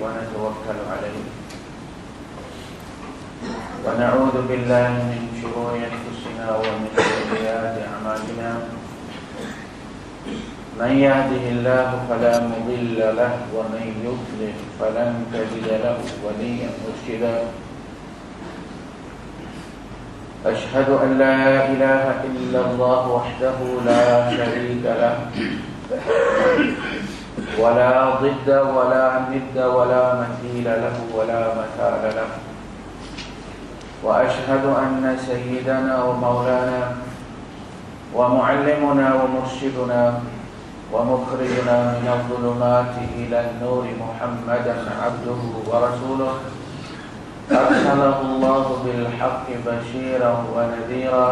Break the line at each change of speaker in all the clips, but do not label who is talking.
ونتوكل عليه ونعوذ بالله من شرور أنفسنا ومن سيئات أعمالنا من يهده الله فلا مضل له ومن يضلل فلن تجد له وليا مرشدا أشهد أن لا إله إلا الله وحده لا شريك له ولا ضد ولا ند ولا مثيل له ولا مثال له وأشهد أن سيدنا ومولانا ومعلمنا ومرشدنا ومخرجنا من الظلمات إلى النور محمدا عبده ورسوله أرسله الله بالحق بشيرا ونذيرا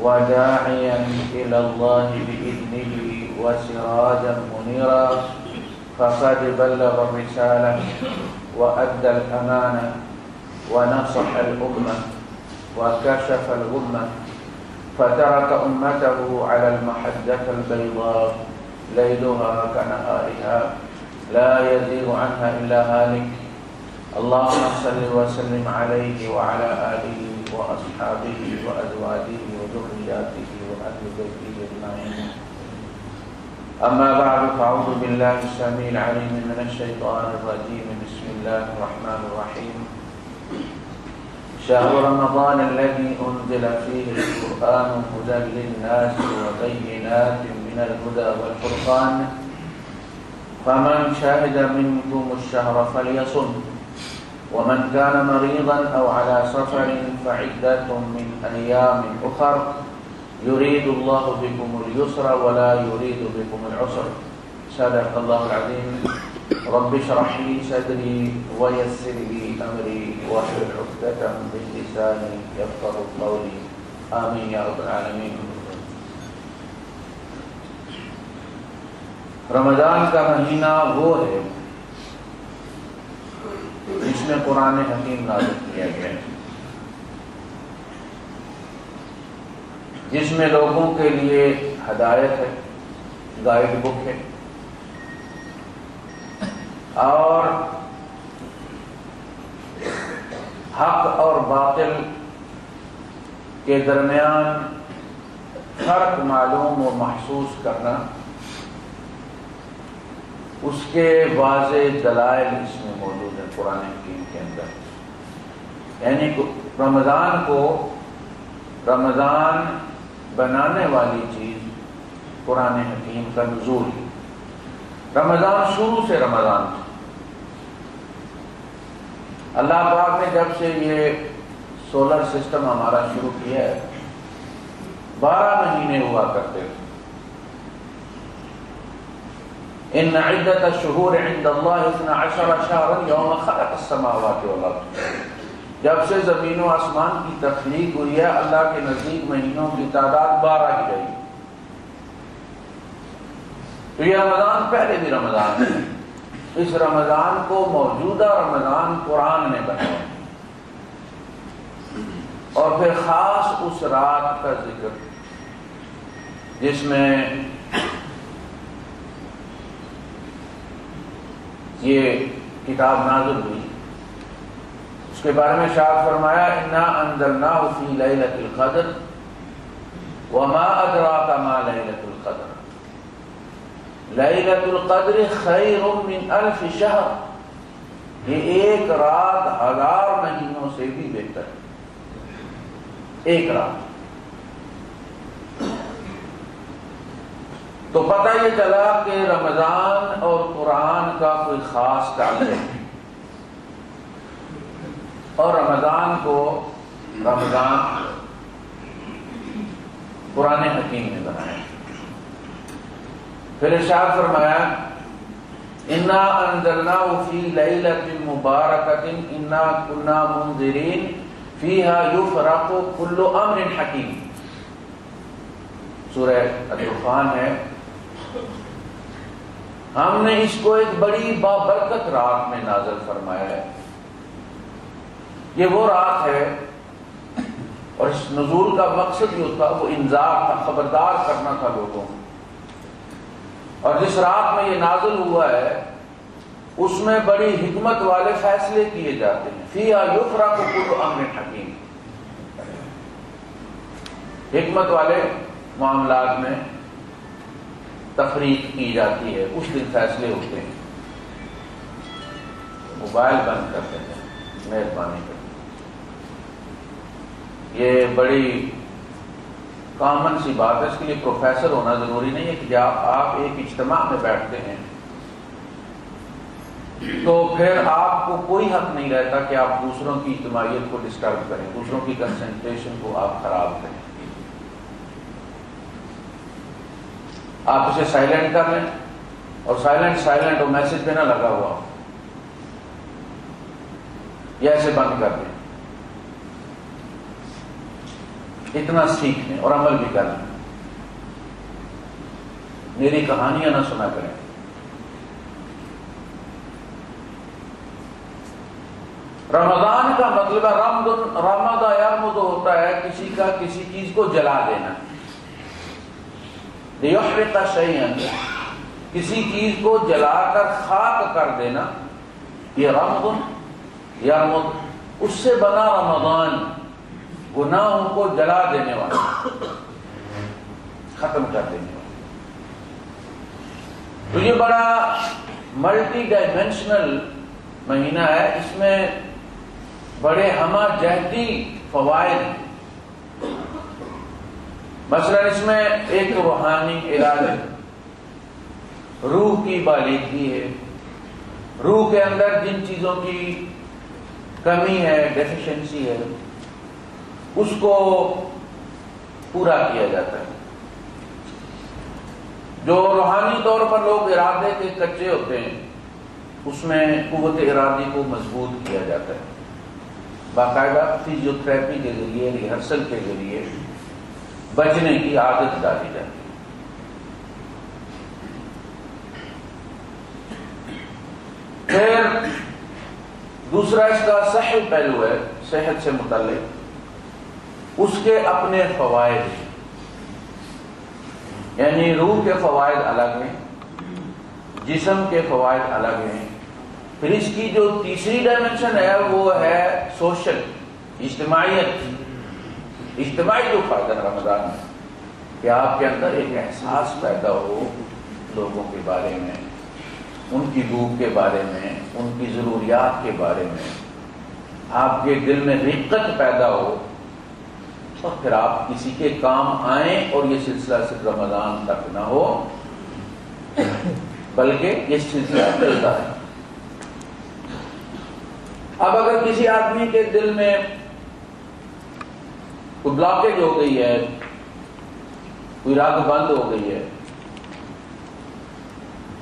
وداعيا إلى الله بإذنه وسراجا منيرا فقد بلغ الرسالة وأدى الأمانة ونصح الأمة وكشف الغمة فترك أمته على المحجة البيضاء ليلها كنهارها لا يزيغ عنها إلا هالك اللهم صل وسلم عليه وعلى آله وأصحابه وأزواجه وذرياته وأهل بيته أجمعين أما بعد فأعوذ بالله السميع العليم من الشيطان الرجيم بسم الله الرحمن الرحيم شهر رمضان الذي أنزل فيه القرآن هدى للناس وبينات من الهدى والفرقان فمن شهد منكم الشهر فليصم ومن كان مريضا أو على سفر فعدة من أيام أخر يريد الله بكم اليسر ولا يريد بكم العسر صدق الله العظيم رب اشرح لي صدري ويسر لي أمري واحلل عقدة من لساني يفقهوا قولي آمين يا رب العالمين. رمضان کا مہینہ وہ ہے جس میں قرآن حکیم نازل کیا گیا ہے، جس میں لوگوں کے لیے ہدایت ہے، گائیڈ بک ہے، اور حق اور باطل کے درمیان فرق معلوم و محسوس کرنا، اس کے واضح دلائل اس میں موجود ہیں قرآن حکیم کے اندر. یعنی رمضان کو رمضان بنانے والی چیز قرآن حکیم کا نزول ہے. رمضان شروع سے رمضان تھا. اللہ پاک نے جب سے یہ سولر سسٹم ہمارا شروع کیا ہے 12 مہینے ہوا کرتے تھے. ان عدت الشہور عند اللہ 12 شہرا یوم خلق السماوات والارض. جب سے زمین و آسمان کی تخلیق ہوئی ہے اللہ کے نزدیک مہینوں کی تعداد 12 ہی رہی. تو یہ رمضان پہلے بھی رمضان ہے. اس رمضان کو موجودہ رمضان قرآن نے بنایا اور پھر خاص اس رات کا ذکر جس میں یہ کتاب نازل ہوئی. اس کے بارے میں شاعر فرمایا انا انزلناہ فی لیلۃ القدر وما ادراک ما لیلۃ القدر لیلۃ القدر خیر من الف شہر. یہ ایک رات 1000 مہینوں سے بھی بہتر ہے. ایک رات. تو پتہ یہ چلا کہ رمضان اور قرآن کا کوئی خاص تعلق ہے اور رمضان قرآن حکیم نے بنایا. پھر ارشاد فرمایا انا انزلناہ فی لیلۃ مبارکۃ انا کنا منذرین فیہا یفرق کل امر حکیم. سورہ الدخان ہے. ہم نے اس کو ایک بڑی بابرکت رات میں نازل فرمایا ہے. یہ وہ رات ہے اور اس نزول کا مقصد یہ تھا وہ انذار تھا، خبردار کرنا تھا لوگوں کو. اور جس رات میں یہ نازل ہوا ہے اس میں بڑی حکمت والے فیصلے کیے جاتے ہیں. فیہا یفرق کل امر حکیم. حکمت والے معاملات میں تفریق کی جاتی ہے، اس دن فیصلے ہوتے ہیں. موبائل بند کر دیتے ہیں، مہربانی کر. یہ بڑی کامن سی بات ہے، اس کے لیے پروفیسر ہونا ضروری نہیں ہے کہ جب آپ ایک اجتماع میں بیٹھتے ہیں تو پھر آپ کو کوئی حق نہیں رہتا کہ آپ دوسروں کی اجتماعیت کو ڈسٹرب کریں، دوسروں کی کنسنٹریشن کو آپ خراب کریں. آپ اسے سائلنٹ کر لیں اور سائلنٹ اور میسج پہ نہ لگا ہوا ہو، یا ایسے بند کر دیں. اتنا سیکھ لیں اور عمل بھی کر لیں. میری کہانیاں نہ سنا کریں. رمضان کا مطلب رمض یرمض ہوتا ہے کسی کا کسی چیز کو جلا دینا. لیحرق شیئا، کسی چیز کو جلا کر خاک کر دینا، یہ رمض یرمض. اس سے بنا رمضان، گناہوں کو جلا دینے والا، ختم کر دینے والا. تو یہ بڑا ملٹی ڈائمینشنل مہینہ ہے. اس میں بڑے ہمہ جہتی فوائد. مثلا اس میں ایک روحانی علاج ہے، روح کی بالیدگی ہے. روح کے اندر جن چیزوں کی کمی ہے، ڈیفیشنسی ہے، اس کو پورا کیا جاتا ہے. جو روحانی طور پر لوگ ارادے کے کچے ہوتے ہیں، اس میں قوت ارادی کو مضبوط کیا جاتا ہے. باقاعدہ فزیو تھراپی کے ذریعے، ریہرسل کے ذریعے بچنے کی عادت ڈالی جاتی ہے. پھر دوسرا اس کا صحی پہلو ہے، صحت سے متعلق. اس کے اپنے فوائد ہیں، یعنی روح کے فوائد الگ ہیں، جسم کے فوائد الگ ہیں. پھر اس کی جو تیسری ڈائمنشن ہے وہ ہے سوشل، اجتماعیت. اجتماعی جو فائدہ رمضان میں کہ آپ کے اندر ایک احساس پیدا ہو لوگوں کے بارے میں، ان کی بھوک کے بارے میں، ان کی ضروریات کے بارے میں، آپ کے دل میں رقت پیدا ہو، اور پھر آپ کسی کے کام آئیں. اور یہ سلسلہ صرف رمضان تک نہ ہو بلکہ یہ سلسلہ چلتا ہے. اب اگر کسی آدمی کے دل میں کوئی بلاکیج ہو گئی ہے، کوئی رگ بند ہو گئی ہے،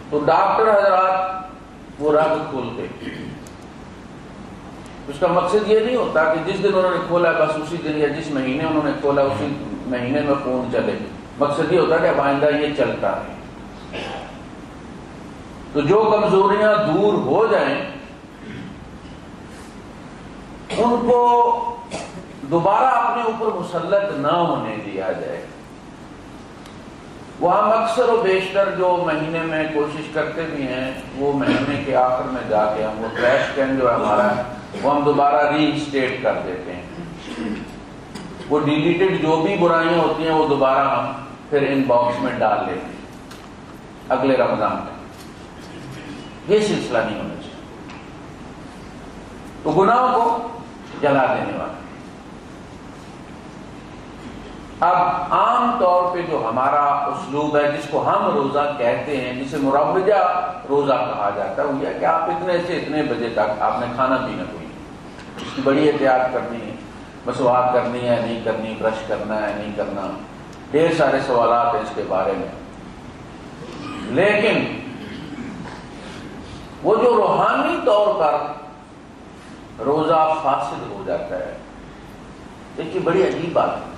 تو ڈاکٹر حضرات وہ رگ کھولتے. اس کا مقصد یہ نہیں ہوتا کہ جس دن انہوں نے کھولا بس اسی دن، یا جس مہینے انہوں نے کھولا اسی مہینے میں خون چلے. مقصد یہ ہوتا ہے کہ آئندہ یہ چلتا ہے. تو جو کمزوریاں دور ہو جائیں ان کو دوبارہ اپنے اوپر مسلط نہ ہونے دیا جائے. وہ ہم اکثر و بیشتر جو مہینے میں کوشش کرتے بھی ہیں، وہ مہینے کے آخر میں جا کے ہم وہ ٹریش کین جو ہے ہمارا، وہ ہم دوبارہ ری اسٹیٹ کر دیتے ہیں. وہ ڈیلیٹڈ جو بھی برائیاں ہوتی ہیں وہ دوبارہ ہم پھر ان باکس میں ڈال لیتے ہیں اگلے رمضان میں. یہ سلسلہ نہیں ہونا چاہیے. تو گناہوں کو جلا دینے والا. اب عام طور پہ جو ہمارا اسلوب ہے، جس کو ہم روزہ کہتے ہیں، جسے مروجہ روزہ کہا جاتا ہے، وہ یہ کہ آپ اتنے سے اتنے بجے تک آپ نے کھانا پینا کوئی نہیں. اس کی بڑی احتیاط کرنی ہے، مسواک کرنی ہے نہیں کرنی، برش کرنا ہے نہیں کرنا، ڈھیر سارے سوالات ہیں اس کے بارے میں. لیکن وہ جو روحانی طور پر روزہ فاسد ہو جاتا ہے، دیکھیے بڑی عجیب بات ہے،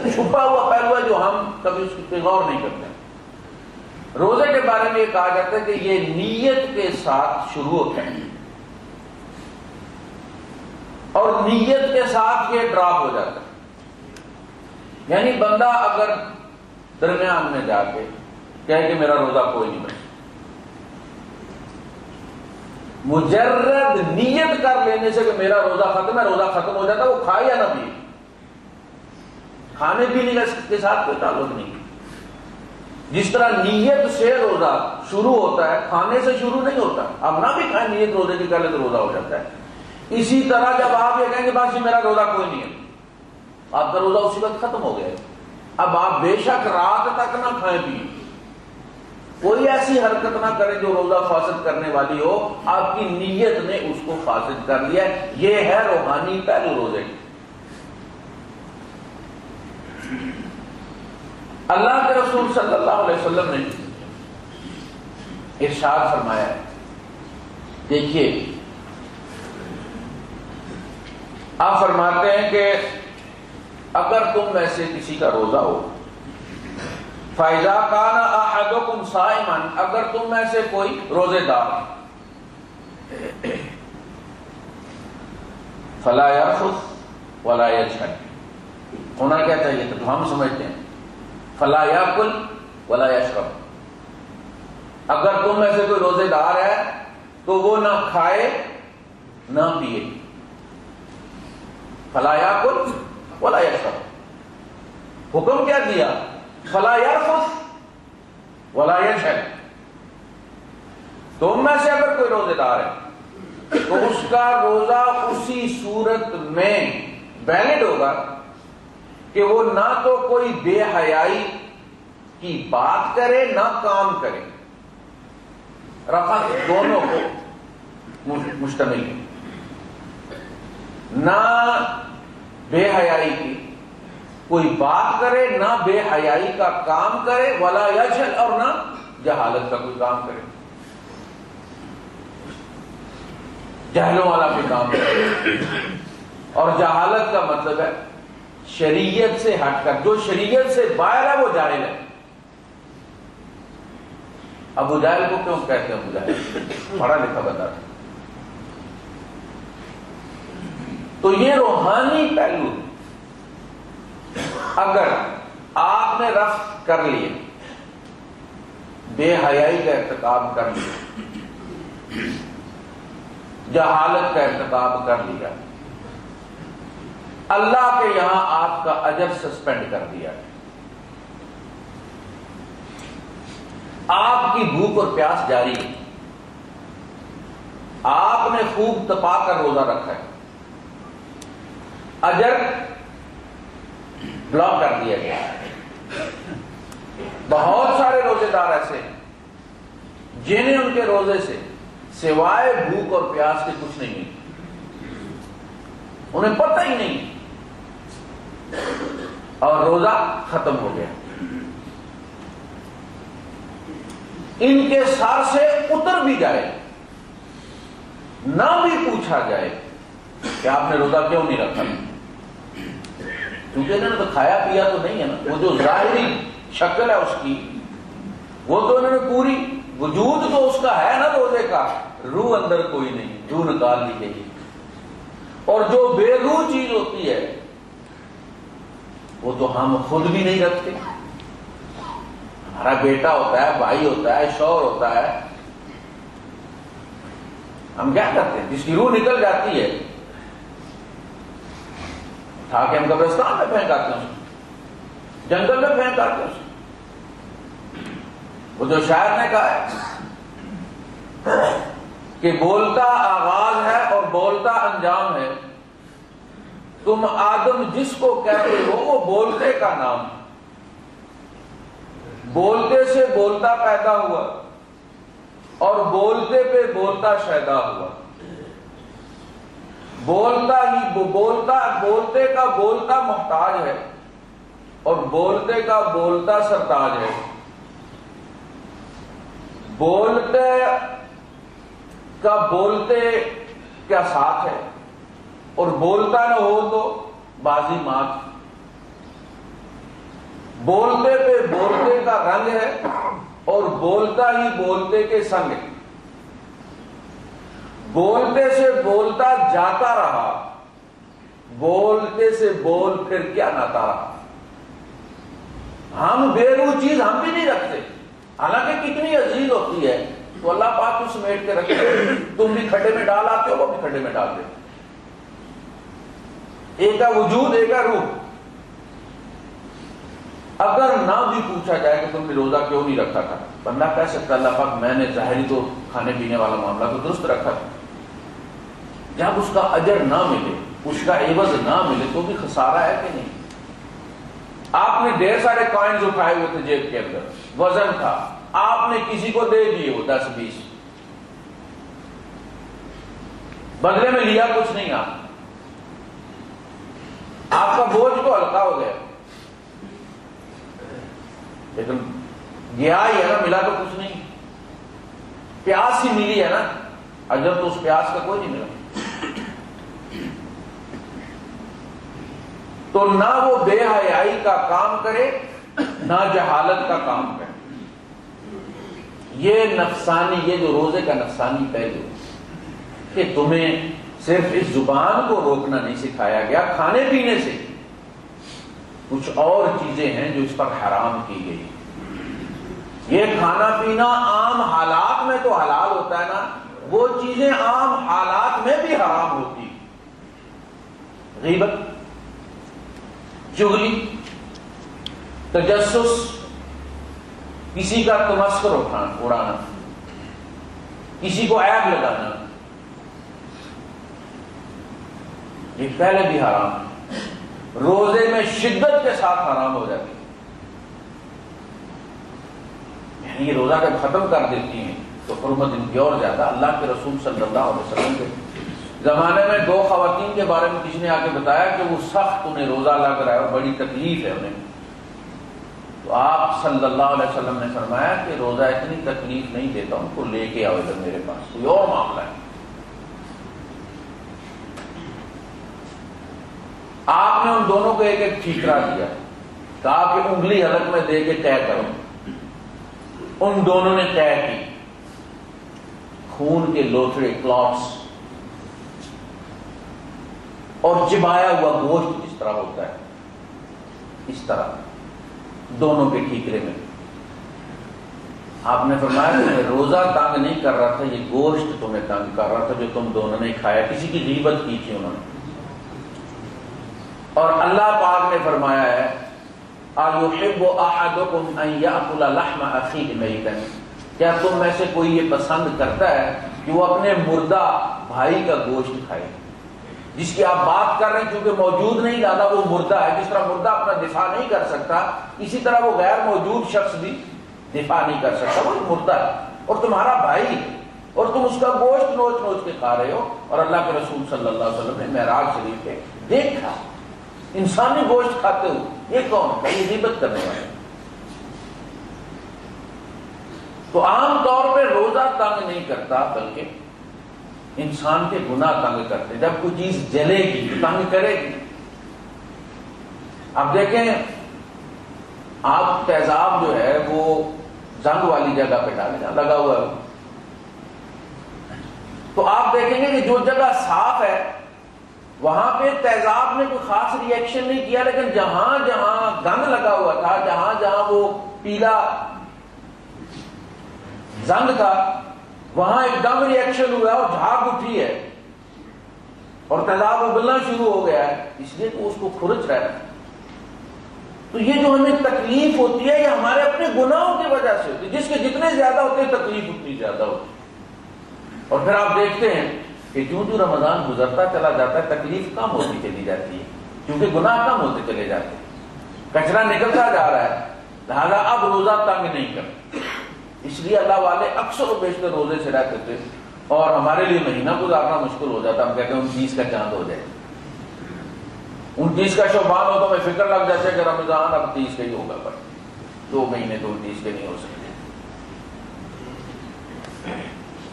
چھپا ہوا پہلو ہے جو ہم کبھی اس پہ غور نہیں کرتے. روزے کے بارے میں یہ کہا جاتا ہے کہ یہ نیت کے ساتھ شروع ہوتا ہے اور نیت کے ساتھ یہ ڈراپ ہو جاتا ہے. یعنی بندہ اگر درمیان میں جا کے کہے کہ میرا روزہ کوئی نہیں بچا، مجرد نیت کر لینے سے کہ میرا روزہ ختم ہے، روزہ ختم ہو جاتا ہے، وہ کھائے یا نہ پیے، کھانے پینے کے ساتھ کوئی تعلق نہیں۔ جس طرح نیت سے روزہ شروع ہوتا ہے، کھانے سے شروع نہیں ہوتا، اب نہ بھی کھائیں نیت روزے کی کر لے تو روزہ ہو جاتا ہے۔ اسی طرح جب آپ یہ کہیں گے بس میرا روزہ کوئی نہیں ہے، آپ کا روزہ اسی وقت ختم ہو گیا ہے۔ اب آپ بے شک رات تک نہ کھائیں پییں، کوئی ایسی حرکت نہ کریں جو روزہ فاسد کرنے والی ہو، آپ کی نیت نے اس کو فاسد کر لیا۔ یہ ہے روحانی پہلو روزے کی۔ اللہ کے رسول صلی اللہ علیہ وسلم نے ارشاد فرمایا ہے، دیکھیے آپ فرماتے ہیں کہ اگر تم میں سے کسی کا روزہ ہو، فَإِذَا كَانَ أَحَدُكُمْ صَائِمًا، اگر تم میں سے کوئی روزے دار فَلَا يَرْفُثْ وَلَا يَجْهَلْ، ہونا کیا چاہیے تو ہم سمجھتے ہیں فَلَا يَأْكُلْ وَلَا يَشْرَبْ، اگر تم میں سے کوئی روزے دار ہے تو وہ نہ کھائے نہ پیے، فَلَا يَأْكُلْ وَلَا يَشْرَبْ، حکم کیا دیا؟ فَلَا يَرْفُثْ وَلَا يَجْهَلْ، تم میں سے اگر کوئی روزے دار ہے تو اس کا روزہ اسی صورت میں ویلڈ ہوگا کہ وہ نہ تو کوئی بے حیائی کی بات کرے نہ کام کرے، رفث دونوں کو مشتمل ہے، نہ بے حیائی کی کوئی بات کرے نہ بے حیائی کا کام کرے، ولا یجہل، اور نہ جہالت کا کوئی کام کرے، جہلوں والا بھی کام کرے۔ اور جہالت کا مطلب ہے شریعت سے ہٹ کر، جو شریعت سے باہر ہے وہ جاہل ہے۔ ابو جہل کو کیوں کہتے ہیں ابو جہل؟ پڑھا لکھا بتا ہے۔ تو یہ روحانی پہلو، اگر آپ نے رفع کر لیے، بے حیائی کا ارتکاب کر لیا، جہالت کا ارتکاب کر لیا، اللہ کے یہاں آپ کا اجر سسپینڈ کر دیا، آپ کی بھوک اور پیاس جاری ہے، آپ نے خوب تپا کر روزہ رکھا ہے، اجر بلاک کر دیا گیا۔ بہت سارے روزے دار ایسے ہیں جنہیں ان کے روزے سے سوائے بھوک اور پیاس کے کچھ نہیں ملتی، انہیں پتہ ہی نہیں، اور روزہ ختم ہو گیا، ان کے سر سے اتر بھی جائے، نہ بھی پوچھا جائے کہ آپ نے روزہ کیوں نہیں رکھا، کیونکہ انہوں نے تو کھایا پیا تو نہیں ہے نا، وہ جو ظاہری شکل ہے اس کی، وہ تو انہوں نے پوری وجود تو اس کا ہے نا روزے کا، روح اندر کوئی نہیں، روح نکال لی گئی۔ اور جو بے روح چیز ہوتی ہے وہ تو ہم خود بھی نہیں رکھتے، ہمارا بیٹا ہوتا ہے، بھائی ہوتا ہے، شوہر ہوتا ہے، ہم کیا کرتے ہیں؟ جس کی روح نکل جاتی ہے اٹھا کے ہم قبرستان میں پھینک آتے ہیں، جنگل میں پھینک آتے ہیں۔ وہ جو شاعر نے کہا ہے کہ بولتا آغاز ہے اور بولتا انجام ہے، تم آدم جس کو کہتے ہو وہ بولتے کا نام ہے، بولتے سے بولتا پیدا ہوا اور بولتے پہ بولتا شیدا ہوا، بولتا ہی بولتے کا بولتا محتاج ہے اور بولتے کا بولتا سرتاج ہے، بولتے کا بولتے کا ساتھ ہے اور بولتا نہ ہو تو بازی مات، بولتے پہ بولتے کا رنگ ہے اور بولتا ہی بولتے کے سنگ ہے، بولتے سے بولتا جاتا رہا، بولتے سے بول پھر کیا ناتا رہا۔ ہم بے روح چیز ہم بھی نہیں رکھتے، حالانکہ کتنی عزیز ہوتی ہے، تو اللہ پاک کو سمیٹ کے رکھے، تم بھی کھڈے میں ڈال آتے ہو، وہ بھی کھڈے میں ڈال دیتے۔ ایک کا وجود، ایک کا روح۔ اگر نہ بھی پوچھا جائے کہ تم نے روزہ کیوں نہیں رکھا تھا، بندہ کہہ سکتا اللہ پاک میں نے ظاہری تو کھانے پینے والا معاملہ تو درست رکھا تھا۔ جب اس کا اجر نہ ملے، اس کا عوض نہ ملے تو بھی خسارہ ہے کہ نہیں؟ آپ نے ڈھیر سارے کوائنز اٹھائے ہوئے تھے جیب کے اندر، وزن تھا، آپ نے کسی کو دے دیے وہ 10-20، بدلے میں لیا کچھ نہیں، آپ کا بوجھ تو ہلکا ہو گیا، لیکن گیا ہی ہے نا، ملا تو کچھ نہیں، پیاس ہی ملی ہے نا، اجر تو اس پیاس کا کوئی نہیں ملا۔ تو نہ وہ بے حیائی کا کام کرے، نہ جہالت کا کام کرے۔ یہ نفسانی، یہ جو روزے کا نفسانی پہلو کہ تمہیں صرف اس زبان کو روکنا نہیں سکھایا گیا، کھانے پینے سے کچھ اور چیزیں ہیں جو اس پر حرام کی گئی۔ یہ کھانا پینا عام حالات میں تو حلال ہوتا ہے نا، وہ چیزیں عام حالات میں بھی حرام ہوتی۔ غیبت، چغلی، تجسس، کسی کا تمسخر اڑانا، کسی کو عیب لگانا، یہ پہلے بھی حرام ہے، روزے میں شدت کے ساتھ حرام ہو جاتی ہے، یعنی یہ روزہ جب ختم کر دیتی ہیں تو حرمت ان کی اور زیادہ۔ اللہ کے رسول صلی اللہ علیہ وسلم کے زمانے میں 2 خواتین کے بارے میں کسی نے آ کے بتایا کہ وہ سخت انہیں روزہ لگ رہا ہے اور بڑی تکلیف ہے انہیں، تو آپ صلی اللہ علیہ وسلم نے فرمایا کہ روزہ اتنی تکلیف نہیں دیتا، ان کو لے کے آؤ ادھر میرے پاس، کوئی اور معاملہ ہے۔ آپ نے ان دونوں کو ایک ایک ٹھیکرا دیا، کہا کہ انگلی حلق میں دے کے طے کرو۔ ان دونوں نے طے کی، خون کے لوتھڑے، کلاٹس، اور چبایا ہوا گوشت جس طرح ہوتا ہے اس طرح دونوں کے ٹھیکرے میں۔ آپ نے فرمایا کہ میں روزہ تنگ نہیں کر رہا تھا، یہ گوشت تمہیں تنگ کر رہا تھا جو تم دونوں نے کھایا۔ کسی کی غیبت کی تھی انہوں نے، اور اللہ پاک نے فرمایا ہے أَيُحِبُّ أَحَدُكُمْ أَن يَأْكُلَ لَحْمَ أَخِيهِ مَيْتًا، کیا تم میں سے کوئی یہ پسند کرتا ہے کہ وہ اپنے مردہ بھائی کا گوشت کھائے؟ جس کی آپ بات کر رہے ہیں چونکہ موجود نہیں، دادا وہ مردہ ہے، جس طرح مردہ اپنا دفاع نہیں کر سکتا اسی طرح وہ غیر موجود شخص بھی دفاع نہیں کر سکتا، وہ مردہ ہے اور تمہارا بھائی ہے، اور تم اس کا گوشت نوچ نوچ کے کھا رہے ہو۔ اور اللہ کے رسول صلی اللہ علیہ وسلم نے معراج شریف کے دیکھا انسانی گوشت کھاتے ہو، یہ کون ہے؟ یہ غیبت کرنے والے۔ تو عام طور پہ روزہ تنگ نہیں کرتا بلکہ انسان کے گناہ تنگ کرتے۔ جب کوئی چیز جلے گی تو تنگ کرے گی۔ اب دیکھیں، آپ تیزاب جو ہے وہ زنگ والی جگہ پہ ڈالیں، جہاں لگا ہوا ہے، تو آپ دیکھیں گے کہ جو جگہ صاف ہے وہاں پہ تیزاب نے کوئی خاص ری ایکشن نہیں کیا، لیکن جہاں جہاں گند لگا ہوا تھا، جہاں جہاں وہ پیلا زنگ تھا، وہاں ایک دم ری ایکشن ہوا ہے اور جھاگ اٹھی ہے اور تیزاب ابلنا شروع ہو گیا ہے، اس لیے تو اس کو کھرچ رہا ہے۔ تو یہ جو ہمیں تکلیف ہوتی ہے یہ ہمارے اپنے گناہوں کی وجہ سے ہوتی ہے، جس کے جتنے زیادہ ہوتے ہیں تکلیف اتنی زیادہ ہوتی ہے۔ اور پھر آپ دیکھتے ہیں کہ جو رمضان گزرتا چلا جاتا ہے تکلیف کم ہوتی چلی جاتی ہے، کیونکہ گناہ کم ہوتے چلے جاتے ہیں، کچرا نکلتا جا رہا ہے، لہذا اب روزہ تنگ نہیں کرتے۔ اس لیے اللہ والے اکثر و بیشتر روزے سے رہتے تھے، اور ہمارے لیے مہینہ گزارنا مشکل ہو جاتا، ہم کہتے ہیں 29 کا چاند ہو جائے، 29 کا شعبان ہو تو ہمیں فکر لگ جاتا ہے کہ رمضان اب 30 کا ہی ہوگا، پر 2 مہینے تو 29 کے نہیں ہو سکتے۔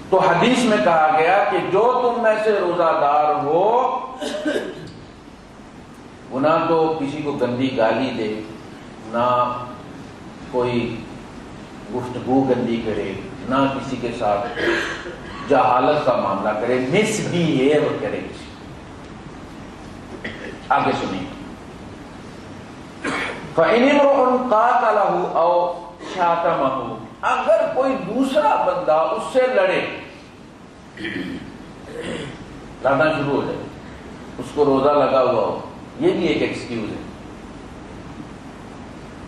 تو حدیث میں کہا گیا کہ جو تم میں سے روزہ دار ہو، وہ نہ تو کسی کو گندی گالی دے، نہ کوئی گفتگو گندی کرے، نہ کسی کے ساتھ جہالت کا معاملہ کرے، مس بہیو کرے۔ آگے سنیے، فَإِنِ امْرُؤٌ قَاتَلَهُ أَوْ شَاتَمَهُ، اگر کوئی دوسرا بندہ اس سے لڑے، لڑنا شروع ہو جائے، اس کو روزہ لگا ہوا ہو، یہ بھی ایک ایکسکیوز ہے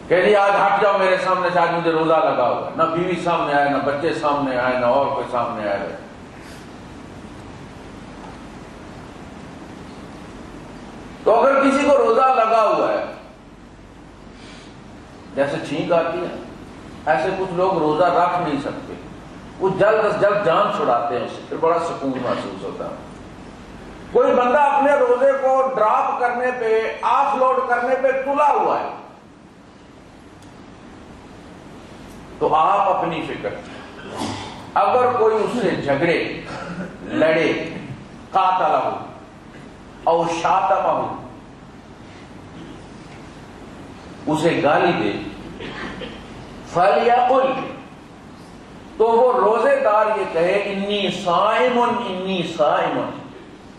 کہ جی آج ہٹ جاؤ میرے سامنے سے، آج مجھے روزہ لگا ہوا، نہ بیوی سامنے آئے، نہ بچے سامنے آئے، نہ اور کوئی سامنے آئے۔ تو اگر کسی کو روزہ لگا ہوا ہے، جیسے چھینک آتی ہے، ایسے کچھ لوگ روزہ رکھ نہیں سکتے، وہ جلد از جلد جان چھڑاتے ہیں، اس سے پھر بڑا سکون محسوس ہوتا ہے۔ کوئی بندہ اپنے روزے کو ڈراپ کرنے پہ، آف لوڈ کرنے پہ تلا ہوا ہے، تو آپ اپنی فکر، اگر کوئی اس سے جھگڑے، لڑے، قاتلہ ہو او شاتمہ ہو، اسے گالی دے، فَلْيَقُلْ، تو وہ روزے دار یہ کہے انی صائم انی صائم،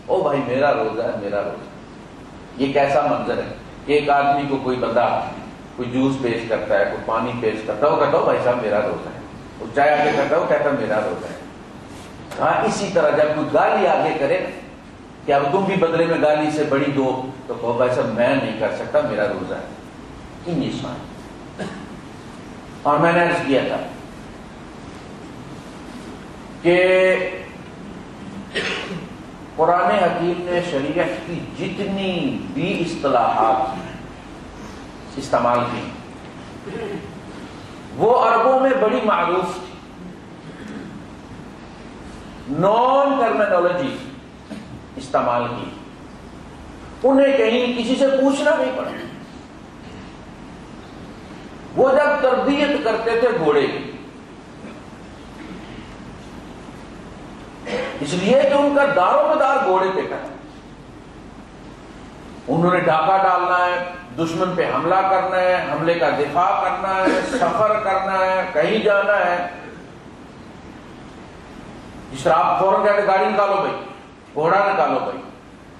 او بھائی میرا روزہ ہے، میرا روزہ ہے۔ یہ کیسا منظر ہے کہ ایک آدمی کو کوئی بندہ کوئی جوس پیش کرتا ہے، کوئی پانی پیش کرتا ہے، وہ کہتا ہو بھائی صاحب میرا روزہ ہے، وہ چائے آگے کرتا ہے، وہ کہتا ہے میرا روزہ ہے۔ ہاں اسی طرح جب کوئی گالی آگے کرے کہ اب تم بھی بدلے میں گالی سے بڑی دو، تو کہو بھائی صاحب میں نہیں کر سکتا، میرا روزہ ہے، انی صائم۔ اور میں نے عرض کیا تھا کہ قرآن حکیم نے شریعت کی جتنی بھی اصطلاحات استعمال کی وہ عربوں میں بڑی معروف تھی، نان ٹرمینالوجی استعمال کی، انہیں کہیں کسی سے پوچھنا نہیں پڑا۔ وہ جب تربیت کرتے تھے گھوڑے کی، اس لیے کہ ان کا دار و مدار گھوڑے پہ تھا، انہوں نے ڈاکہ ڈالنا ہے، دشمن پہ حملہ کرنا ہے، حملے کا دفاع کرنا ہے، سفر کرنا ہے، کہیں جانا ہے۔ جس طرح آپ فوراً کہتے گاڑی نکالو بھائی، گھوڑا نکالو بھائی،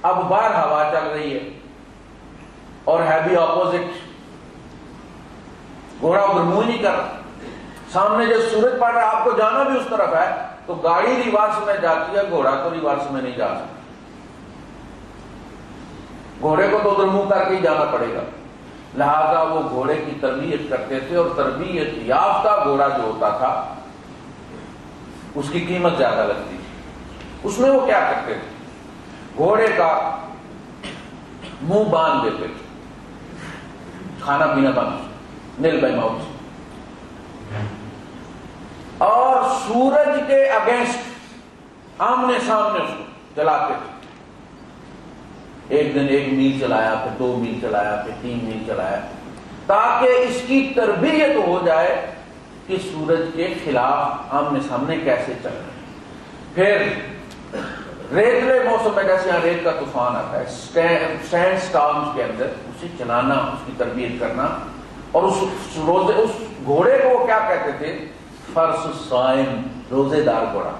اب باہر ہوا چل رہی ہے اور ہے بھی اپوزٹ، گھوڑا ادھر منہ نہیں کر رہا، سامنے جو سورج پڑ رہا ہے آپ کو جانا بھی اس طرف ہے، تو گاڑی ریورس میں جاتی ہے، گھوڑا تو ریورس میں نہیں جا سکتا، گھوڑے کو تو ادھر منہ کر کے ہی جانا پڑے گا۔ لہذا وہ گھوڑے کی تربیت کرتے تھے، اور تربیت یافتہ گھوڑا جو ہوتا تھا اس کی قیمت زیادہ لگتی تھی۔ اس میں وہ کیا کرتے تھے، گھوڑے کا منہ باندھ دیتے تھے، کھانا پینا بند، نیل بائی ماؤتھ، اور سورج کے اگینسٹ آمنے سامنے اس کو چلاتے تھے۔ ایک دن 1 میل چلایا، پھر 2 میل چلایا، پھر 3 میل چلایا، تاکہ اس کی تربیت ہو جائے کہ سورج کے خلاف آمنے سامنے کیسے چل رہے ہیں۔ پھر ریتلے موسم میں جیسے یہاں ریت کا طوفان آتا ہے، سینڈ سٹارمز کے اندر اسے چلانا، اس کی تربیت کرنا، اور اس گھوڑے کو وہ کیا کہتے تھے، فرس الصائم، روزے دار گھوڑا،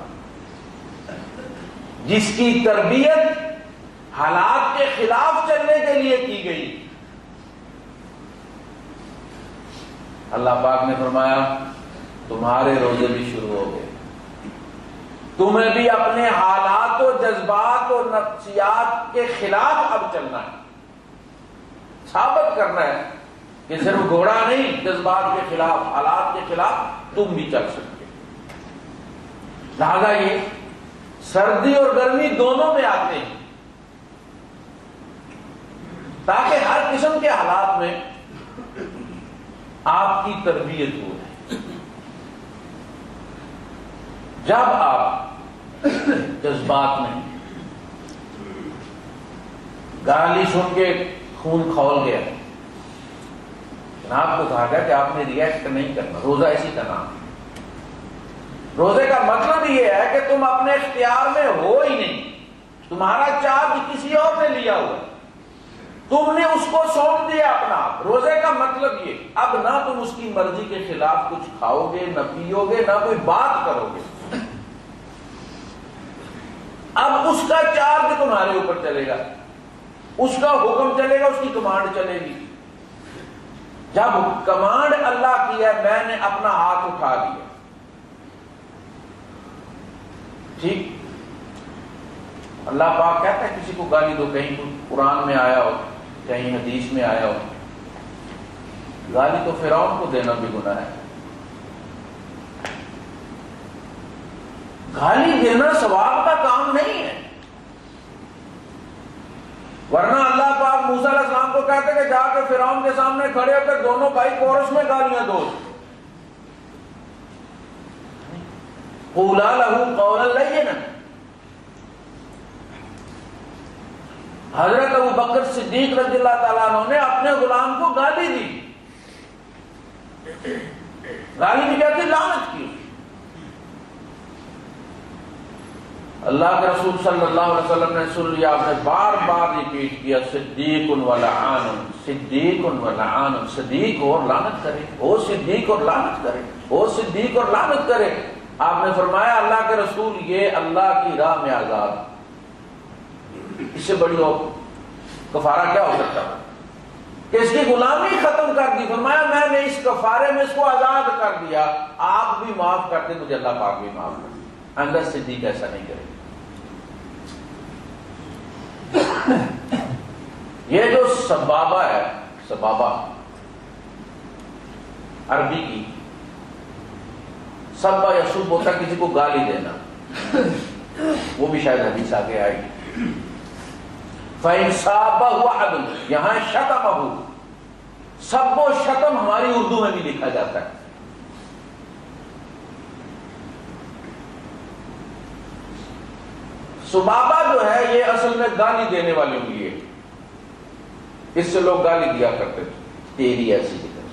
جس کی تربیت حالات کے خلاف چلنے کے لیے کی گئی۔ اللہ پاک نے فرمایا تمہارے روزے بھی شروع ہو گئے، تمہیں بھی اپنے حالات و جذبات و نفسیات کے خلاف اب چلنا ہے، ثابت کرنا ہے کہ صرف گھوڑا نہیں، جذبات کے خلاف، حالات کے خلاف تم بھی چل سکتے۔ لہذا یہ سردی اور گرمی دونوں میں آتے ہیں، تاکہ ہر قسم کے حالات میں آپ کی تربیت ہو جائے۔ جب آپ جذبات میں گالی سن کے خون کھول گیا، جناب کو کہا گیا کہ آپ نے ریئیکٹ نہیں کرنا، روزہ اسی کا نام ہے۔ روزے کا مطلب یہ ہے کہ تم اپنے اختیار میں ہو ہی نہیں، تمہارا چارج کسی اور نے لیا ہوا، تم نے اس کو سونپ دیا اپنا۔ روزے کا مطلب یہ، اب نہ تم اس کی مرضی کے خلاف کچھ کھاؤ گے، نہ پیو گے، نہ کوئی بات کرو گے، اب اس کا چارج تمہارے اوپر چلے گا، اس کا حکم چلے گا، اس کی کمانڈ چلے گی۔ جب کمانڈ اللہ کی ہے، میں نے اپنا ہاتھ اٹھا لیا، ٹھیک، اللہ پاک کہتا ہے کسی کو گالی دو، کہیں قرآن میں آیا ہو، کہیں حدیث میں آیا ہو. گالی تو فرعون کو دینا بھی گناہ ہے. گالی دینا ثواب کا کام نہیں ہے، ورنہ اللہ پاک موسیٰ علیہ السلام کو کہتے کہ جا کے فرعون کے سامنے کھڑے ہو کر دونوں بھائی کورس میں گالیاں دو. قولا لہ قولا لینا. حضرت ابو بکر صدیق رضی اللہ تعالیٰ عنہ نے اپنے غلام کو گالی دی. گالی بھی کہتے لعنت کی. اللہ کے رسول صلی اللہ علیہ وسلم نے سن لیا، آپ نے بار بار ریپیٹ کیا، صدیق ولعان، صدیق ولعان، صدیق اور لعنت کرے، وہ صدیق اور لعنت کرے، وہ صدیق اور لعنت کرے. آپ نے فرمایا اللہ کے رسول یہ اللہ کی راہ میں آزاد، اس سے بڑی کفارہ کیا ہو سکتا ہے کہ اس کی غلامی ختم کر دی. فرمایا میں نے اس کفارے میں اس کو آزاد کر دیا، آپ بھی معاف کر دیں، مجھے اللہ پاک بھی معاف کر دے. اندر صدیق ایسا نہیں کرے. یہ جو سبابہ ہے، سبابہ عربی کی سبا یا سب ہوتا کسی کو گالی دینا، وہ بھی شاید حدیث آگے آئی. فَإِنْ صَابَهُ عَدْلٌ، یہاں شتمہ، سب و شتم ہماری اردو میں بھی لکھا جاتا ہے. سبابہ جو ہے یہ اصل میں گالی دینے والی انگلی ہے. اس سے لوگ گالی دیا کرتے تھے، تیری ایسی جگہ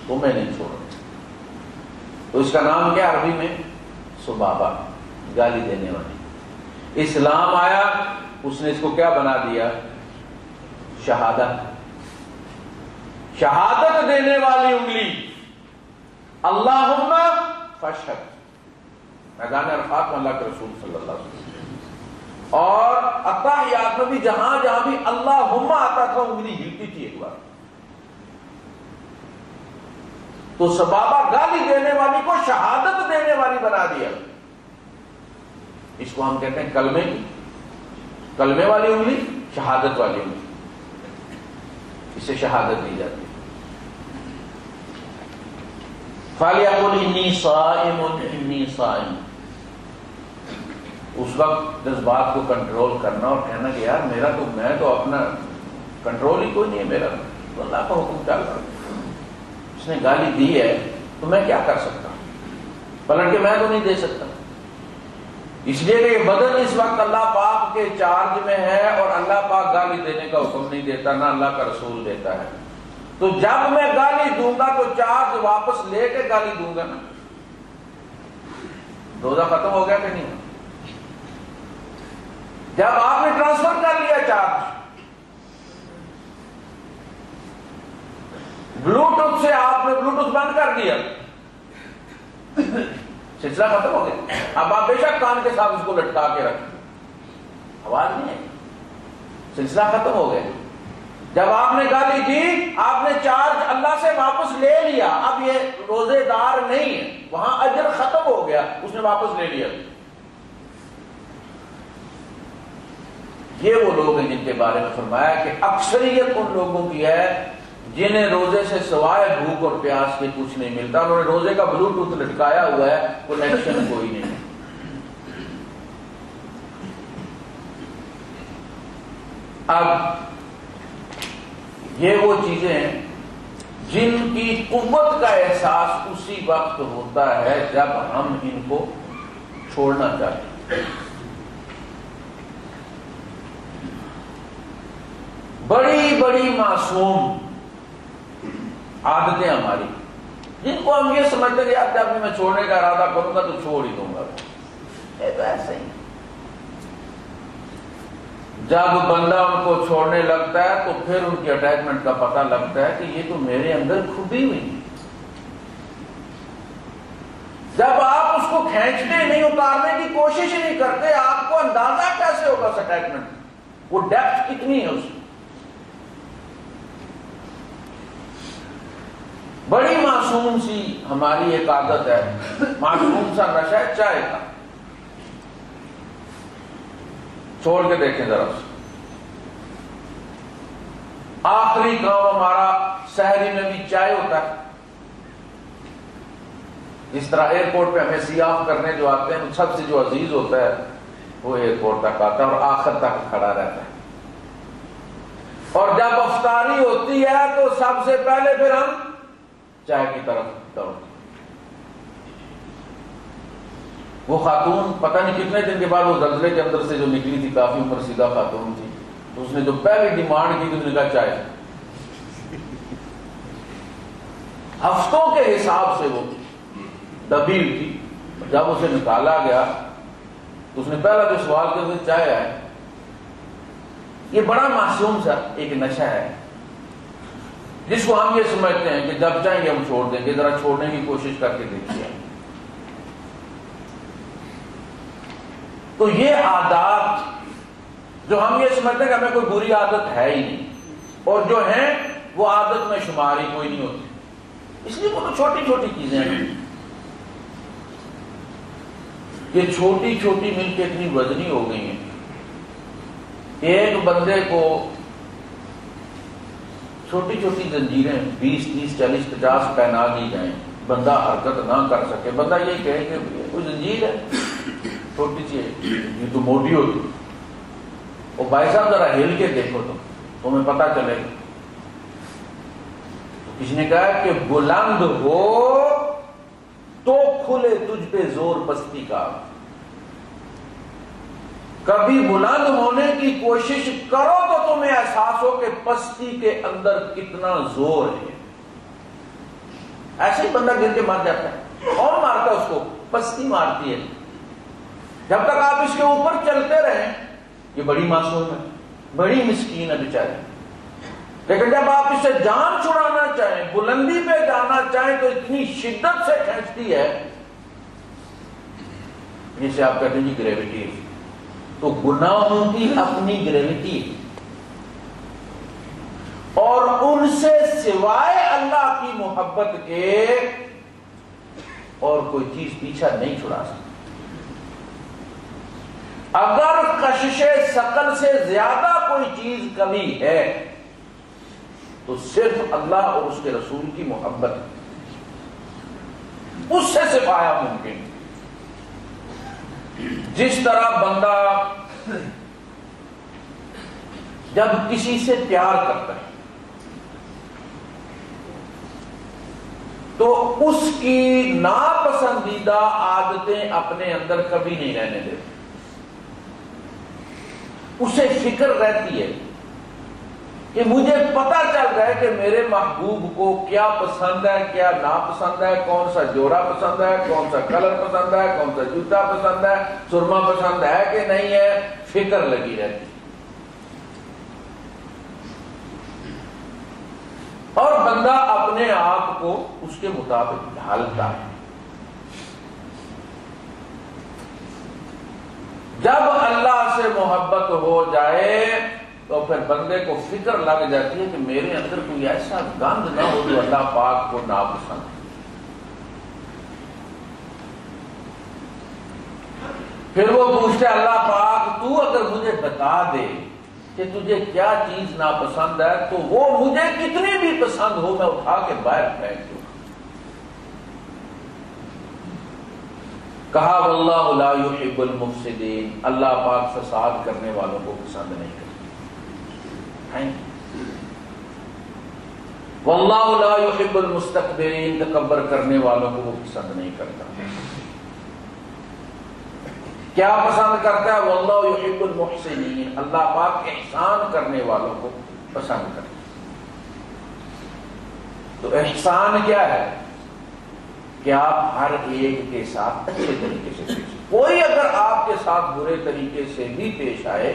تو میں نہیں چھوڑا. تو اس کا نام کیا عربی میں؟ سبابہ، گالی دینے والی. اسلام آیا، اس نے اس کو کیا بنا دیا؟ شہادت. شہادت دینے والی انگلی. اللہم فاشہد، میدان عرفات میں اللہ کے رسول صلی اللہ علیہ وسلم. اور اتحیات میں بھی جہاں جہاں بھی اللہم آتا تھا انگلی ہلتی تھی ایک بار. تو سبابہ گالی دینے والی کو شہادت دینے والی بنا دیا. اس کو ہم کہتے ہیں کلمے کی، کلمے والی انگلی، شہادت والی انگلی. اس سے شہادت دی جاتی ہے. فَلْيَقُلْ إِنِّي صَائِمٌ إِنِّي صَائِمٌ. اس وقت جذبات کو کنٹرول کرنا اور کہنا کہ یار میرا تو، میں تو اپنا کنٹرول ہی کوئی نہیں ہے میرا، تو اللہ کا حکم چل رہا ہے. اس نے گالی دی ہے تو میں کیا کر سکتا ہوں؟ پلٹ کے میں تو نہیں دے سکتا. اس لیے کہ یہ بدن اس وقت اللہ پاک کے چارج میں ہے اور اللہ پاک گالی دینے کا حکم نہیں دیتا، نہ اللہ کا رسول دیتا ہے. تو جب میں گالی دوں گا تو چارج واپس لے کے گالی دوں گا نا. روزہ ختم ہو گیا کہ نہیں؟ جب آپ نے ٹرانسفر کر لیا چارج، بلوٹوتھ سے آپ نے بلوٹوتھ بند کر دیا، سلسلہ ختم ہو گیا. اب آپ بے شک کان کے ساتھ اس کو لٹکا کے رکھیں، آواز نہیں ہے، سلسلہ ختم ہو گیا. جب آپ نے گالی دی، آپ نے چارج اللہ سے واپس لے لیا. اب یہ روزے دار نہیں ہے، وہاں اجر ختم ہو گیا، اس نے واپس لے لیا. یہ وہ لوگ ہیں جن کے بارے میں فرمایا کہ اکثریت ان لوگوں کی ہے جنہیں روزے سے سوائے بھوک اور پیاس کے کچھ نہیں ملتا. انہوں نے روزے کا بلوٹوتھ لٹکایا ہوا ہے، کنیکشن کوئی نہیں. اب یہ وہ چیزیں ہیں جن کی قوت کا احساس اسی وقت ہوتا ہے جب ہم ان کو چھوڑنا چاہتے ہیں. بڑی بڑی معصوم عادتیں ہماری، جن کو ہم یہ سمجھتے ہیں کہ اب جب میں چھوڑنے کا ارادہ کروں گا تو چھوڑ ہی دوں گا. یہ تو ایسا ہی. جب بندہ ان کو چھوڑنے لگتا ہے تو پھر ان کی اٹیچمنٹ کا پتہ لگتا ہے کہ یہ تو میرے اندر کھبی ہوئی ہے. جب آپ اس کو کھینچتے نہیں، اتارنے کی کوشش ہی نہیں کرتے، آپ کو اندازہ کیسے ہوگا اس اٹیچمنٹ، وہ ڈیپتھ کتنی ہے اس کی. بڑی معصوم سی ہماری ایک عادت ہے، معصوم سا نشہ ہے چائے کا. چھوڑ کے دیکھیں ذرا. آخری کام ہمارا شہری میں بھی چائے ہوتا ہے. جس طرح ایئرپورٹ پہ ہمیں سیاح کرنے جو آتے ہیں سب سے جو عزیز ہوتا ہے وہ ایئرپورٹ تک آتا ہے اور آخر تک کھڑا رہتا ہے. اور جب افطاری ہوتی ہے تو سب سے پہلے پھر ہم چائے کی طرف دوڑتے. وہ خاتون پتہ نہیں کتنے دن کے بعد وہ زلزلے کے اندر سے جو نکلی تھی, کافی عمر سیدھا خاتون تھی, تو اس نے جو پہلی ڈیمانڈ کی تو اس نے کہا چائے. ہفتوں کے حساب سے وہ دبی تھی. جب اسے نکالا گیا تو اس نے پہلا جو سوال کیا اسے چائے آئے. یہ بڑا معصوم سا ایک نشہ ہے جس کو ہم یہ سمجھتے ہیں کہ جب چاہیں گے ہم چھوڑ دیں گے. ذرا چھوڑنے کی کوشش کر کے دیکھیے. تو یہ عادات جو ہم یہ سمجھتے ہیں کہ ہمیں کوئی بری عادت ہے ہی نہیں, اور جو ہیں وہ عادت میں شمار ہی کوئی نہیں ہوتی. اس لیے وہ تو چھوٹی چھوٹی چیزیں ہیں. یہ چھوٹی چھوٹی مل کے اتنی وزنی ہو گئی ہیں. ایک بندے کو چھوٹی چھوٹی زنجیریں 20, 30, 40, 50 پہنا دی جائیں, بندہ حرکت نہ کر سکے. بندہ یہ کہے کہ کوئی زنجیر ہے چھوٹی سی ہے, یہ تو موٹی ہوتی. وہ بھائی صاحب ذرا ہل کے دیکھو تو تمہیں پتا چلے گا. کسی نے کہا کہ بلند ہو تو کھلے تجھ پہ زور پستی کا. کبھی بلند ہونے کی کوشش کرو تو تمہیں احساس ہو کہ پستی کے اندر کتنا زور ہے. ایسے ہی بندہ گر کے مر جاتا ہے. کون مارتا ہے اس کو؟ پستی مارتی ہے. جب تک آپ اس کے اوپر چلتے رہیں یہ بڑی معصوم ہے, بڑی مسکین ہے بیچاری. لیکن جب آپ اسے جان چھڑانا چاہیں, بلندی پہ جانا چاہیں تو اتنی شدت سے کھینچتی ہے جسے آپ کہتے ہیں گریوٹی. تو گناہوں کی اپنی گریوٹی اور ان سے سوائے اللہ کی محبت کے اور کوئی چیز پیچھا نہیں چھڑا سکتی. اگر کشش ثقل سے زیادہ کوئی چیز کمی ہے تو صرف اللہ اور اس کے رسول کی محبت, اس سے سفایا ممکن. جس طرح بندہ جب کسی سے پیار کرتا ہے تو اس کی ناپسندیدہ عادتیں اپنے اندر کبھی نہیں رہنے دیتے. اسے فکر رہتی ہے کہ مجھے پتا چل رہا ہے کہ میرے محبوب کو کیا پسند ہے, کیا ناپسند ہے, کون سا جوڑا پسند ہے, کون سا کلر پسند ہے, کون سا جوتا پسند ہے, سرما پسند ہے کہ نہیں ہے. فکر لگی رہتی. اور بندہ اپنے آپ کو اس کے مطابق ڈھالتا ہے. جب اللہ سے محبت ہو جائے تو پھر بندے کو فکر لگ جاتی ہے کہ میرے اندر کوئی ایسا گند نہ ہو جو اللہ پاک کو ناپسند ہے. پھر وہ پوچھتے اللہ پاک تو اگر مجھے بتا دے کہ تجھے کیا چیز ناپسند ہے تو وہ مجھے کتنی بھی پسند ہو میں اٹھا کے باہر پھینک دوں. کہا واللہ لا یحب المفسدین, اللہ پاک فساد کرنے والوں کو پسند نہیں کرتا. واللہ لا یحب المستکبرین, تکبر کرنے والوں کو وہ پسند نہیں کرتا. کیا پسند کرتا ہے؟ واللہ یحب المحسنین, اللہ پاک احسان کرنے والوں کو پسند کرتا ہے. تو احسان کیا ہے کہ آپ ہر ایک کے ساتھ اچھے طریقے سے پیش. کوئی اگر آپ کے ساتھ برے طریقے سے بھی پیش آئے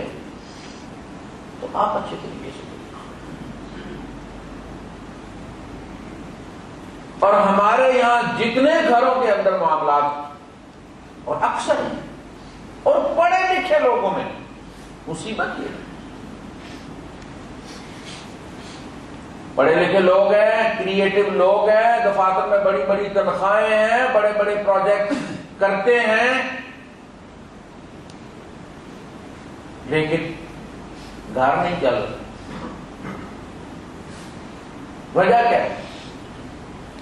تو آپ اچھے طریقے سے پیش آئے. اور ہمارے یہاں جتنے گھروں کے اندر معاملات اور اکثر اور پڑھے لکھے لوگوں میں مصیبت یہ ہے. پڑھے لکھے لوگ ہیں, کریٹو لوگ ہیں, دفاتر میں بڑی بڑی تنخواہیں ہیں, بڑے بڑے پروجیکٹ کرتے ہیں, لیکن گھر نہیں چل رہا. وجہ کیا ہے؟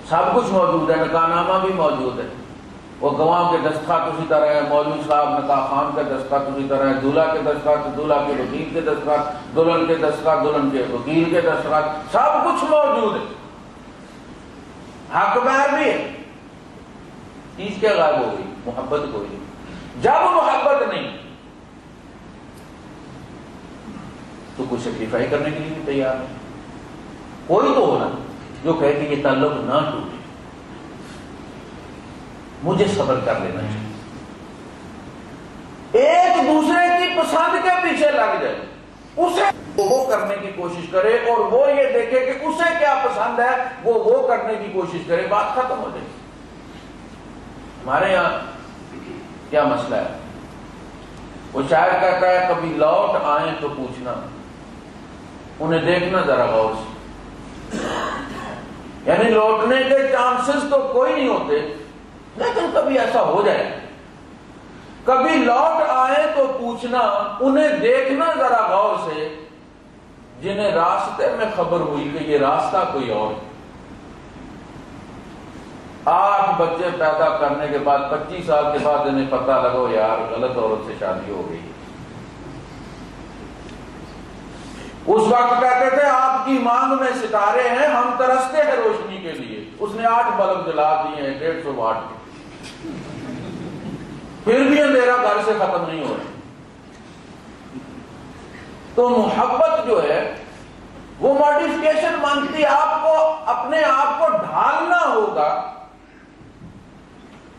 سب کچھ موجود ہے، نکاح نامہ بھی موجود ہے، وہ گواہ کے دستخط اسی طرح ہے، مولوی صاحب نکاح خان کے دستخط اسی طرح ہے، دولہا کے دستخط، دولہا کے وکیل کے دستخط، دلہن کے دستخط، دلہن کے وکیل کے دستخط، سب کچھ موجود ہے. حق بہر بھی ہے. چیز کیا غائب ہو گئی؟ محبت کوئی نہیں. جب محبت نہیں تو کوئی سیکریفائی کرنے کے لیے بھی تیار نہیں. کوئی تو ہونا جو کہے کہ یہ تعلق نہ ٹوٹے، مجھے صبر کر لینا چاہیے. ایک دوسرے کی پسند کے پیچھے لگ جائے، اسے وہ کرنے کی کوشش کرے اور وہ یہ دیکھے کہ اسے کیا پسند ہے، وہ کرنے کی کوشش کرے، بات ختم ہو جائے. ہمارے یہاں کیا مسئلہ ہے؟ وہ شاعر کہتا ہے کبھی لوٹ آئیں تو پوچھنا، انہیں دیکھنا ذرا غور سے. یعنی لوٹنے کے چانسز تو کوئی نہیں ہوتے، لیکن کبھی ایسا ہو جائے. کبھی لوٹ آئے تو پوچھنا، انہیں دیکھنا ذرا غور سے جنہیں راستے میں خبر ہوئی کہ یہ راستہ کوئی اور. 8 بچے پیدا کرنے کے بعد 25 سال کے بعد انہیں پتہ لگو یار غلط عورت سے شادی ہو گئی. اس وقت کہتے تھے آپ کی مانگ میں ستارے ہیں، ہم ترستے ہیں روشنی کے لیے. اس نے 8 بلب جلا دیے ہیں 150 واٹ کے، پھر بھی اندھیرا گھر سے ختم نہیں ہو رہا. تو محبت جو ہے وہ ماڈیفکیشن مانگتی. آپ کو اپنے آپ کو ڈھالنا ہوگا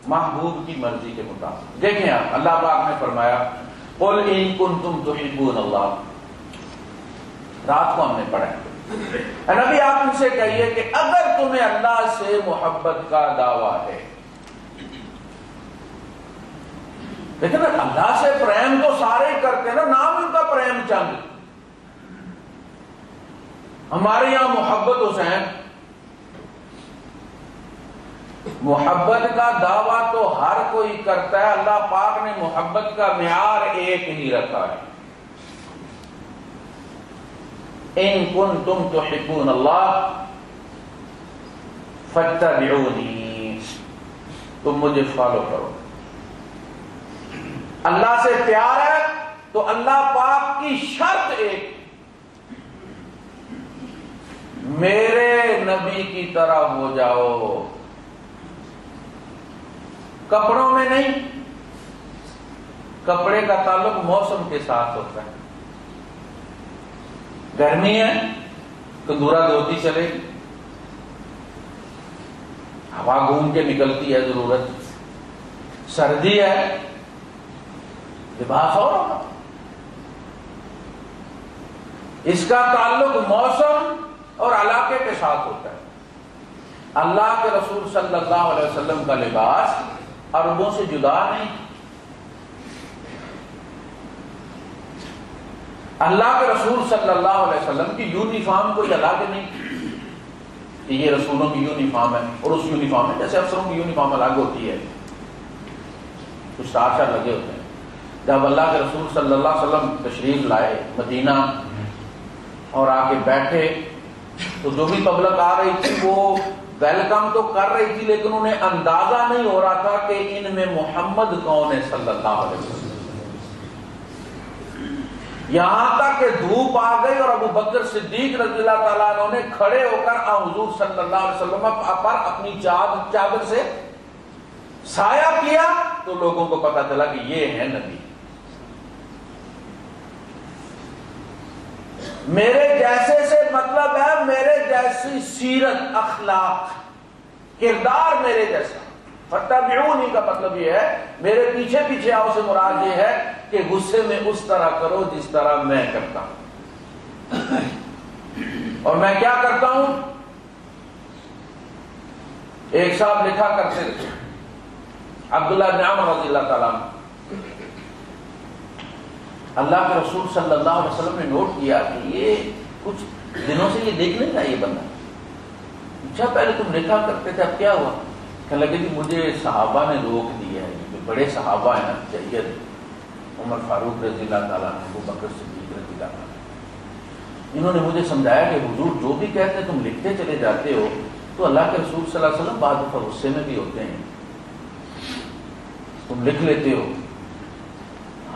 محبوب کی مرضی کے مطابق. دیکھیں آپ، اللہ پاک نے فرمایا قل ان کنتم تحبون اللہ. رات کو ہم نے پڑھا ہے، نبی آپ ان سے کہیے کہ اگر تمہیں اللہ سے محبت کا دعویٰ ہے. لیکن اللہ سے پریم تو سارے ہی کرتے ہیں نا، نام ان کا پریم چند. ہمارے یہاں محبت حسین، محبت کا دعویٰ تو ہر کوئی کرتا ہے. اللہ پاک نے محبت کا معیار ایک ہی رکھا ہے، ان کنتم تحبون اللہ فاتبعونی، تم مجھے فالو کرو. اللہ سے پیار ہے تو اللہ پاک کی شرط ایک، میرے نبی کی طرح ہو جاؤ. کپڑوں میں نہیں، کپڑے کا تعلق موسم کے ساتھ ہوتا ہے. گرمی ہے تو دورہ دھوتی چلے گی، ہوا گھوم کے نکلتی ہے ضرورت. سردی ہے لباس اور ہوگا. اس کا تعلق موسم اور علاقے کے ساتھ ہوتا ہے. اللہ کے رسول صلی اللہ علیہ وسلم کا لباس عربوں سے جدا نہیں. اللہ کے رسول صلی اللہ علیہ وسلم کی یونیفارم کوئی الگ نہیں کہ یہ رسولوں کی یونیفارم ہے اور اس یونیفارم میں جیسے افسروں کی یونیفارم الگ ہوتی ہے، کچھ تاشر لگے ہوتے ہیں. جب اللہ کے رسول صلی اللہ علیہ وسلم تشریف لائے مدینہ اور آ کے بیٹھے تو جو بھی پبلک آ رہی تھی وہ ویلکم تو کر رہی تھی، لیکن انہیں اندازہ نہیں ہو رہا تھا کہ ان میں محمد کون ہے صلی اللہ علیہ وسلم. یہاں تک کہ دھوپ آ گئی اور ابو بکر صدیق رضی اللہ تعالیٰ عنہ نے کھڑے ہو کر حضور صلی اللہ علیہ وسلم پر اپنی چادر سے سایہ کیا تو لوگوں کو پتا چلا کہ یہ ہے نبی. میرے جیسے سے مطلب ہے میرے جیسی سیرت، اخلاق، کردار میرے جیسا. فتبعونی کا مطلب یہ ہے میرے پیچھے پیچھے آؤ سے مراد یہ ہے کہ غصے میں اس طرح کرو جس طرح میں کرتا ہوں. اور میں کیا کرتا ہوں؟ ایک صاحب لکھا کرتے تھے، عبداللہ بن عمر رضی اللہ تعالیٰ عنہ، اللہ کے رسول صلی اللہ علیہ وسلم نے نوٹ کیا کہ یہ کچھ دنوں سے یہ دیکھ نہیں رہا یہ بندہ. اچھا پہلے تم لکھا کرتے تھے، اب کیا ہوا؟ کہنے لگے کہ مجھے صحابہ نے روک دیا ہے، بڑے صحابہ ہیں نا چاہیے عمر فاروق رضی اللہ تعالیٰ عنہ، ابو بکر صدیق رضی اللہ تعالیٰ عنہ، انہوں نے مجھے سمجھایا کہ حضور جو بھی کہتے تم لکھتے چلے جاتے ہو، تو اللہ کے رسول صلی اللہ علیہ وسلم بعد دفعہ غصے میں بھی ہوتے ہیں، تم لکھ لیتے ہو۔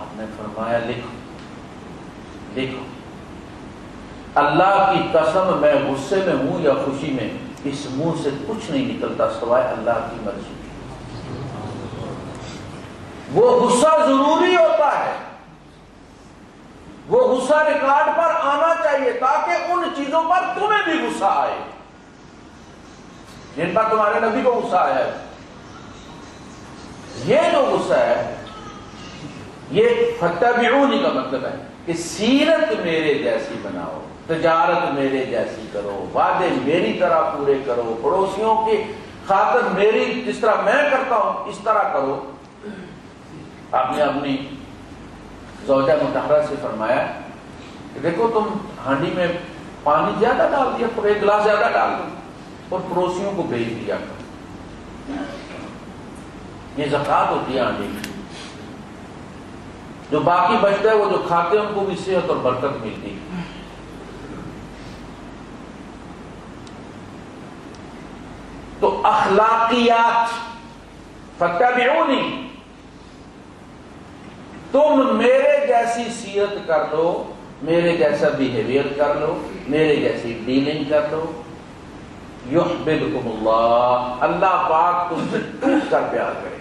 آپ نے فرمایا لکھو لکھو، اللہ کی قسم میں غصے میں ہوں یا خوشی میں، اس منہ سے کچھ نہیں نکلتا سوائے اللہ کی مرضی۔ وہ غصہ ضروری ہوتا ہے، وہ غصہ ریکارڈ پر آنا چاہیے تاکہ ان چیزوں پر تمہیں بھی غصہ آئے جن پر تمہارے نبی کو غصہ آیا ہے۔ یہ جو غصہ ہے یہ فتبعونی کا مطلب ہے کہ سیرت میرے جیسی بناؤ، تجارت میرے جیسی کرو، وعدے میری طرح پورے کرو، پڑوسیوں کی خاطر میری جس طرح میں کرتا ہوں اس طرح کرو۔ آپ نے اپنی زوجہ مطہرہ سے فرمایا کہ دیکھو تم ہانڈی میں پانی زیادہ ڈال دیا، پر ایک گلاس زیادہ ڈال دو اور پڑوسیوں کو بھیج دیا کرو۔ یہ زکوٰۃ ہوتی ہے ہانڈی کی، جو باقی بچتا ہے وہ جو کھاتے ہیں ان کو بھی صحت اور برکت ملتی ہے۔ تو اخلاقیات، فتبعونی، تم میرے جیسی سیرت کر لو، میرے جیسا بیہیویئر کر لو، میرے جیسی ڈیلنگ کر لو، یحببکم اللہ، اللہ پاک تم سے ٹوٹ کر پیار کرے،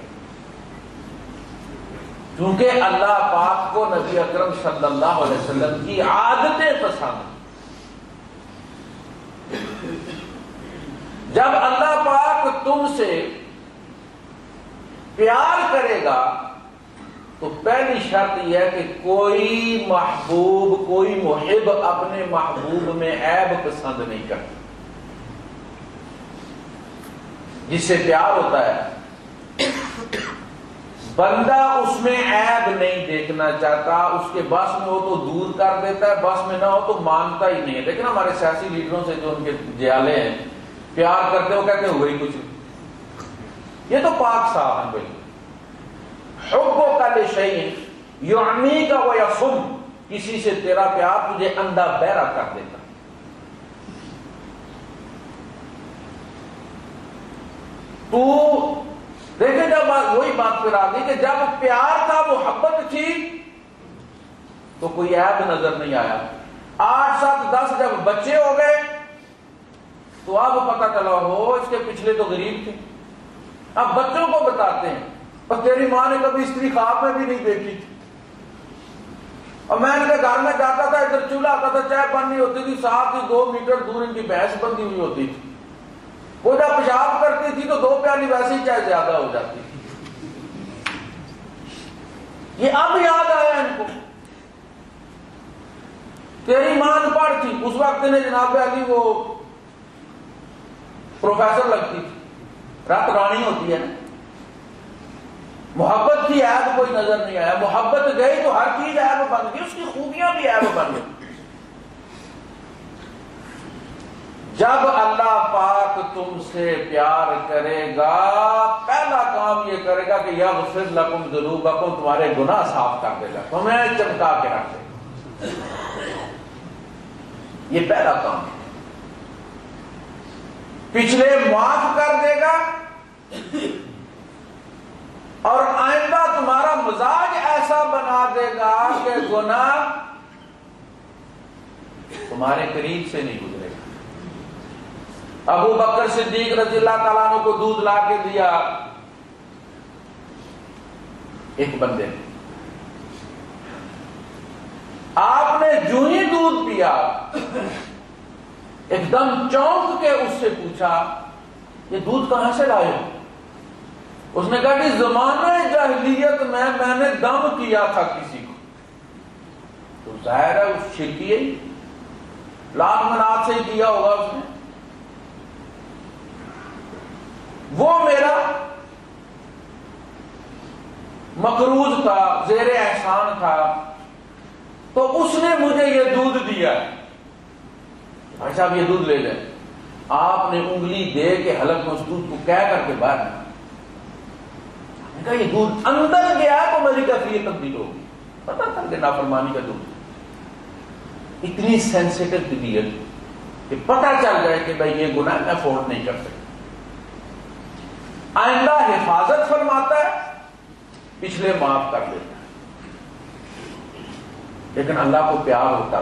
کیونکہ اللہ پاک کو نبی اکرم صلی اللہ علیہ وسلم کی عادتیں پسند۔ جب اللہ پاک تم سے پیار کرے گا تو پہلی شرط یہ ہے کہ کوئی محبوب، کوئی محب اپنے محبوب میں عیب پسند نہیں کرتا۔ جس سے پیار ہوتا ہے بندہ اس میں عیب نہیں دیکھنا چاہتا، اس کے بس میں ہو تو دور کر دیتا ہے، بس میں نہ ہو تو مانتا ہی نہیں ہے۔ لیکن ہمارے سیاسی لیڈروں سے جو ان کے جیالے ہیں، پیار کرتے ہو کہتے ہیں وہی کچھ نہیں۔ یہ تو پاک صاحب ہیں بھائی، حبک لشیء یعمیک ویصم، کسی سے تیرا پیار تجھے اندھا بہرا کر دیتا۔ تو دیکھیں جب وہی بات پھر آ گئی کہ جب پیار تھا، محبت تھی، تو کوئی عیب نظر نہیں آیا۔ 8 7 10 جب بچے ہو گئے تو اب پتہ چلا ہو اس کے پچھلے تو غریب تھے، اب بچوں کو بتاتے ہیں اور تیری ماں نے کبھی استری خواب میں بھی نہیں دیکھی تھی، اور میں ان کے گھر میں جاتا تھا، ادھر چولہا آتا تھا، چائے بننی ہوتی تھی، ساتھ ہی 2 میٹر دور ان کی بھینس بندھی ہوئی ہوتی تھی، وہ جب پیشاب کرتی تھی تو 2 پیالی ویسے ہی چائے زیادہ ہو جاتی تھی۔ یہ اب یاد آیا ان کو، تیری ماں ان پڑھ تھی اس وقت نے جناب علی وہ پروفیسر لگتی تھی، رات رانی ہوتی ہے نا، محبت کی عیب کوئی نظر نہیں آیا، محبت گئی تو ہر چیز عیب بن گئی، اس کی خوبیاں بھی عیب بن گئی۔ جب اللہ پاک تم سے پیار کرے گا پہلا کام یہ کرے گا کہ یغفر لکم ذنوبکم، تمہارے گناہ صاف کر دے گا، تمہیں چمکا کے رکھ دے گا، یہ پہلا کام ہے۔ پچھلے معاف کر دے گا اور آئندہ تمہارا مزاج ایسا بنا دے گا کہ گناہ تمہارے قریب سے نہیں گزرے گا۔ ابو بکر صدیق رضی اللہ تعالیٰ عنہ کو دودھ لا کے دیا ایک بندے نے، آپ نے جو ہی دودھ پیا ایک دم چونک کے اس سے پوچھا یہ دودھ کہاں سے لائے ہو؟ اس نے کہا کہ زمانہ جاہلیت میں نے دم کیا تھا کسی کو، تو ظاہر ہے اس شرکیے لات منات سے ہی کیا ہوگا اس نے، وہ میرا مقروض تھا، زیر احسان تھا، تو اس نے مجھے یہ دودھ دیا، بھائی صاحب یہ دودھ لے لیں۔ آپ نے انگلی دے کے حلق میں اس دودھ کو کہہ کر کے باہر کہا یہ دودھ اندر گیا تو میری کیفیت تبدیل ہوگی، پتا تھا کہ نافرمانی کا دودھ، اتنی سینسیٹیو طبیعت کہ پتا چل جائے کہ بھائی یہ گناہ میں افورڈ نہیں کر سکتا، آئندہ حفاظت فرماتا ہے، پچھلے معاف کر دیتا ہے، لیکن اللہ کو پیار ہوتا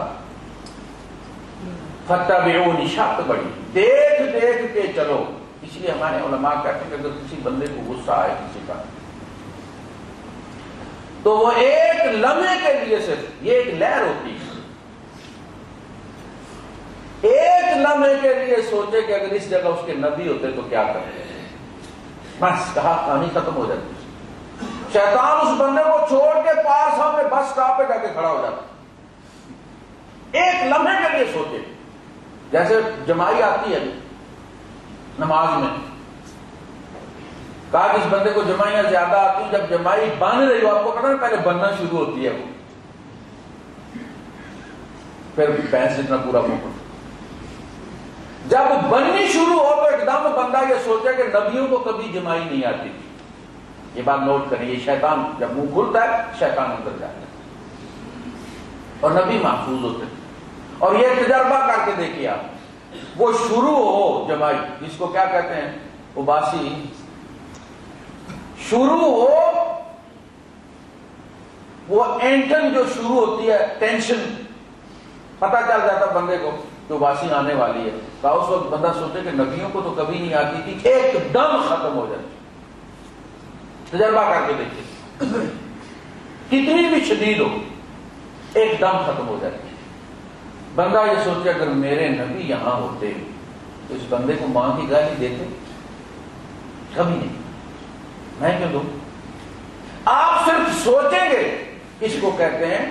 فتبعونی، شرط بڑی، دیکھ دیکھ کے چلو۔ اس لیے ہمارے علماء کہتے ہیں کہ اگر کسی بندے کو غصہ آئے کسی کا، تو وہ ایک لمحے کے لیے صرف، یہ ایک لہر ہوتی ہے، ایک لمحے کے لیے سوچے کہ اگر اس جگہ اس کے نبی ہوتے تو کیا کرتے، بس کہا کہانی ختم ہو جاتی۔ شیطان اس بندے کو چھوڑ کے پاس ہمیں بس اسٹاپ پہ جا کے کھڑا ہو جاتا، ایک لمحے کے لیے سوچے۔ جیسے جمائی آتی ہے نماز میں، کہا جس بندے کو جمائیاں زیادہ آتی ہیں، جب جمائی بن رہی ہو، آپ کو پتا نا پہلے بننا شروع ہوتی ہے، وہ پھر بھینس جتنا پورا موقع، جب بننی شروع ہو تو ایک دم بندہ یہ سوچے کہ نبیوں کو کبھی جمائی نہیں آتی تھی۔ یہ بات نوٹ کریں، یہ شیطان جب منہ کھلتا ہے شیطان اندر جاتا ہے، اور نبی محفوظ ہوتے ہیں۔ اور یہ تجربہ کر کے دیکھیے آپ، وہ شروع ہو جمائی، جس کو کیا کہتے ہیں اباسی، شروع ہو، وہ اینٹن جو شروع ہوتی ہے، ٹینشن، پتہ چل جاتا بندے کو کہ اباسی آنے والی ہے، تو اس وقت بندہ سوچے کہ نبیوں کو تو کبھی نہیں آتی تھی، ایک دم ختم ہو جاتی۔ تجربہ کر کے دیکھیے، کتنی بھی شدید ہو، ایک دم ختم ہو جاتی ہے۔ بندہ یہ سوچے اگر میرے نبی یہاں ہوتے تو اس بندے کو ماں کی گالی دیتے؟ کبھی نہیں، میں کیوں دوں؟ آپ صرف سوچیں گے، اس کو کہتے ہیں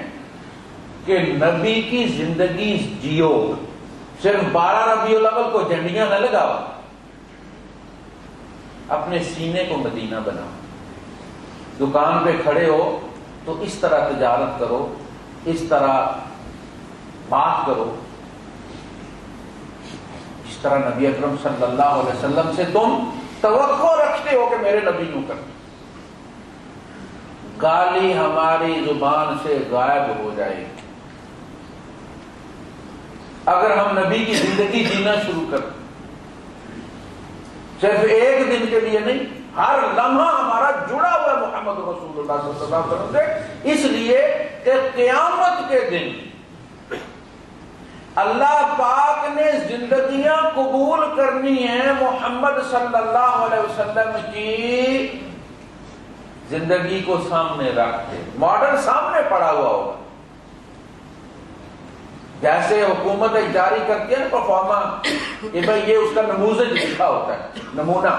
کہ نبی کی زندگی جیو، صرف 12 ربیع الاول کو جھنڈیاں نہ لگاؤ، اپنے سینے کو مدینہ بناؤ، دکان پہ کھڑے ہو تو اس طرح تجارت کرو، اس طرح بات کرو، جس طرح نبی اکرم صلی اللہ علیہ وسلم سے تم توقع رکھتے ہو کہ میرے نبی یوں کرتے۔ گالی ہماری زبان سے غائب ہو جائے گی اگر ہم نبی کی زندگی جینا شروع کریں، صرف ایک دن کے لیے نہیں، ہر لمحہ ہمارا جڑا ہوا ہے محمد رسول اللہ صلی اللہ علیہ وسلم سے، اس لیے کہ قیامت کے دن اللہ پاک نے زندگیاں قبول کرنی ہیں محمد صلی اللہ علیہ وسلم کی زندگی کو سامنے رکھ کے، ماڈل سامنے پڑا ہوا ہوگا، جیسے حکومت جاری کرتی ہے نا پرفارما، کہ بھائی یہ اس کا نموذج لکھا ہوتا ہے، نمونہ،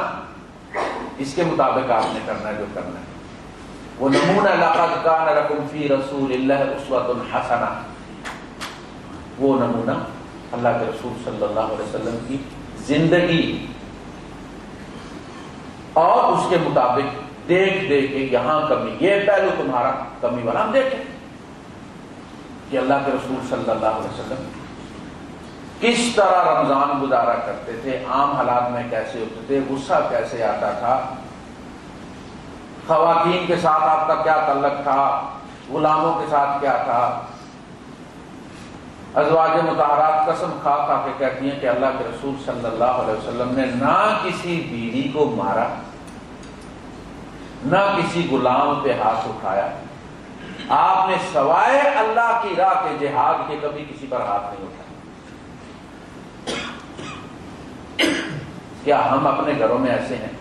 اس کے مطابق آپ نے کرنا ہے جو کرنا ہے، وہ نمونہ لقد کان لکم فی رسول اللہ اسوۃ حسنہ، وہ نمونہ اللہ کے رسول صلی اللہ علیہ وسلم کی زندگی، اور اس کے مطابق دیکھ دیکھ کے یہاں کمی، یہ پہلو تمہارا کمی والا، ہم دیکھیں کہ اللہ کے رسول صلی اللہ علیہ وسلم کس طرح رمضان گزارا کرتے تھے، عام حالات میں کیسے ہوتے تھے، غصہ کیسے آتا تھا، خواتین کے ساتھ آپ کا کیا تعلق تھا، غلاموں کے ساتھ کیا تھا۔ ازواج مطہرات قسم کھا کھا کے کہتی ہیں کہ اللہ کے رسول صلی اللہ علیہ وسلم نے نہ کسی بیوی کو مارا، نہ کسی غلام پہ ہاتھ اٹھایا، آپ نے سوائے اللہ کی راہ کے جہاد کے کبھی کسی پر ہاتھ نہیں اٹھایا۔ کیا ہم اپنے گھروں میں ایسے ہیں؟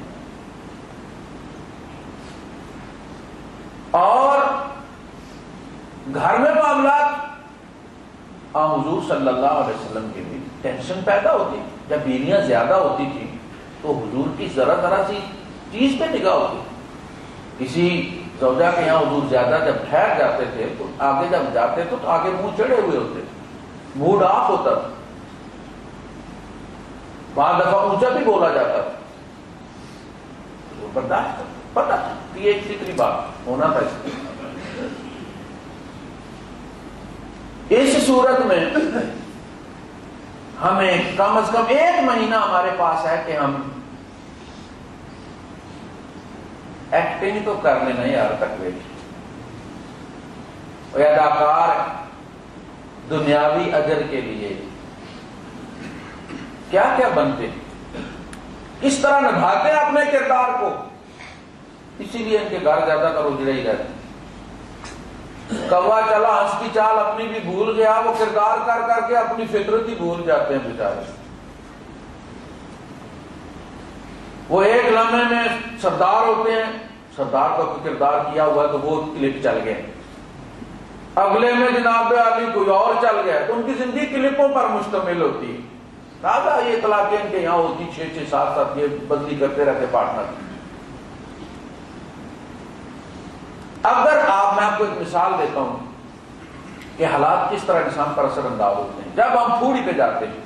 اور گھر میں معاملات، حضور صلی اللہ علیہ وسلم کی بھی ٹینشن پیدا ہوتی، جب بیویاں زیادہ ہوتی تھیں تو حضور کی ذرا ذرا سی چیز پہ نگاہ ہوتی، کسی زوجہ کے یہاں حضور زیادہ جب ٹھہر جاتے تھے تو آگے جب جاتے تو آگے منہ چڑھے ہوئے ہوتے، موڈ آف ہوتا تھا، بعض دفعہ اونچا بھی بولا جاتا تھا، وہ برداشت پتا کہ یہ ایک فکری بات ہونا تھا۔ اس صورت میں ہمیں کم از کم 1 مہینہ ہمارے پاس ہے کہ ہم ایکٹنگ تو کر لینا یار تک ویٹ، کوئی اداکار ہے دنیاوی اجر کے لیے کیا کیا بنتے ہیں، کس طرح نبھاتے ہیں اپنے کردار کو، اسی لیے ان کے گھر زیادہ تر اجڑے ہی رہتے ہیں۔ کوا چلا ہنس کی چال اپنی بھی بھول گیا، وہ کردار کر کر کے اپنی فطرت ہی بھول جاتے ہیں بیچارے۔ وہ ایک لمحے میں سردار ہوتے ہیں، سردار کا کوئی کردار کیا ہوا تو وہ کلپ چل گئے، اگلے میں جناب علی کوئی اور چل گیا، تو ان کی زندگی کلپوں پر مشتمل ہوتی ہے۔ دادا یہ اطلاقیں ان کے یہاں ہوتی 6-6 7 یہ بدلی کرتے رہتے پارٹنر۔ اگر میں آپ کو ایک مثال دیتا ہوں کہ حالات کس طرح انسان پر اثر انداز ہوتے ہیں۔ جب ہم پھوڑی پہ جاتے ہیں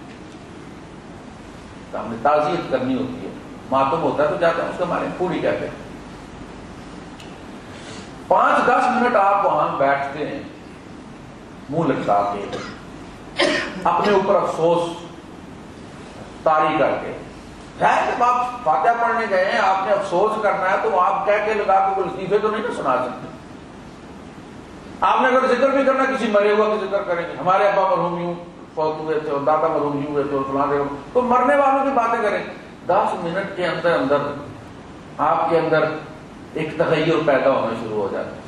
تو ہم نے تعزیت کرنی ہوتی ہے، ماتم ہوتا ہے تو جاتے ہیں، اس کے ہمارے پھوڑی کہتے ہیں۔ 5-10 منٹ آپ وہاں بیٹھتے ہیں منہ لٹکا کے، اپنے اوپر افسوس طاری کر کے۔ جب آپ فاتحہ پڑھنے گئے ہیں، آپ نے افسوس کرنا ہے تو آپ کہہ کے لگا کے کوئی لطیفے تو نہیں نہ سنا سکتے۔ آپ نے اگر ذکر بھی کرنا کسی مرے ہوا کا ذکر کریں گے، ہمارے ابا مرحوم یوں فوت ہوئے تھے اور دادا مرحوم یوں ہوئے تھے اور فلاں، تو مرنے والوں کی باتیں کریں۔ 10 منٹ کے اندر اندر آپ کے اندر ایک تغیر پیدا ہونا شروع ہو جاتا ہے۔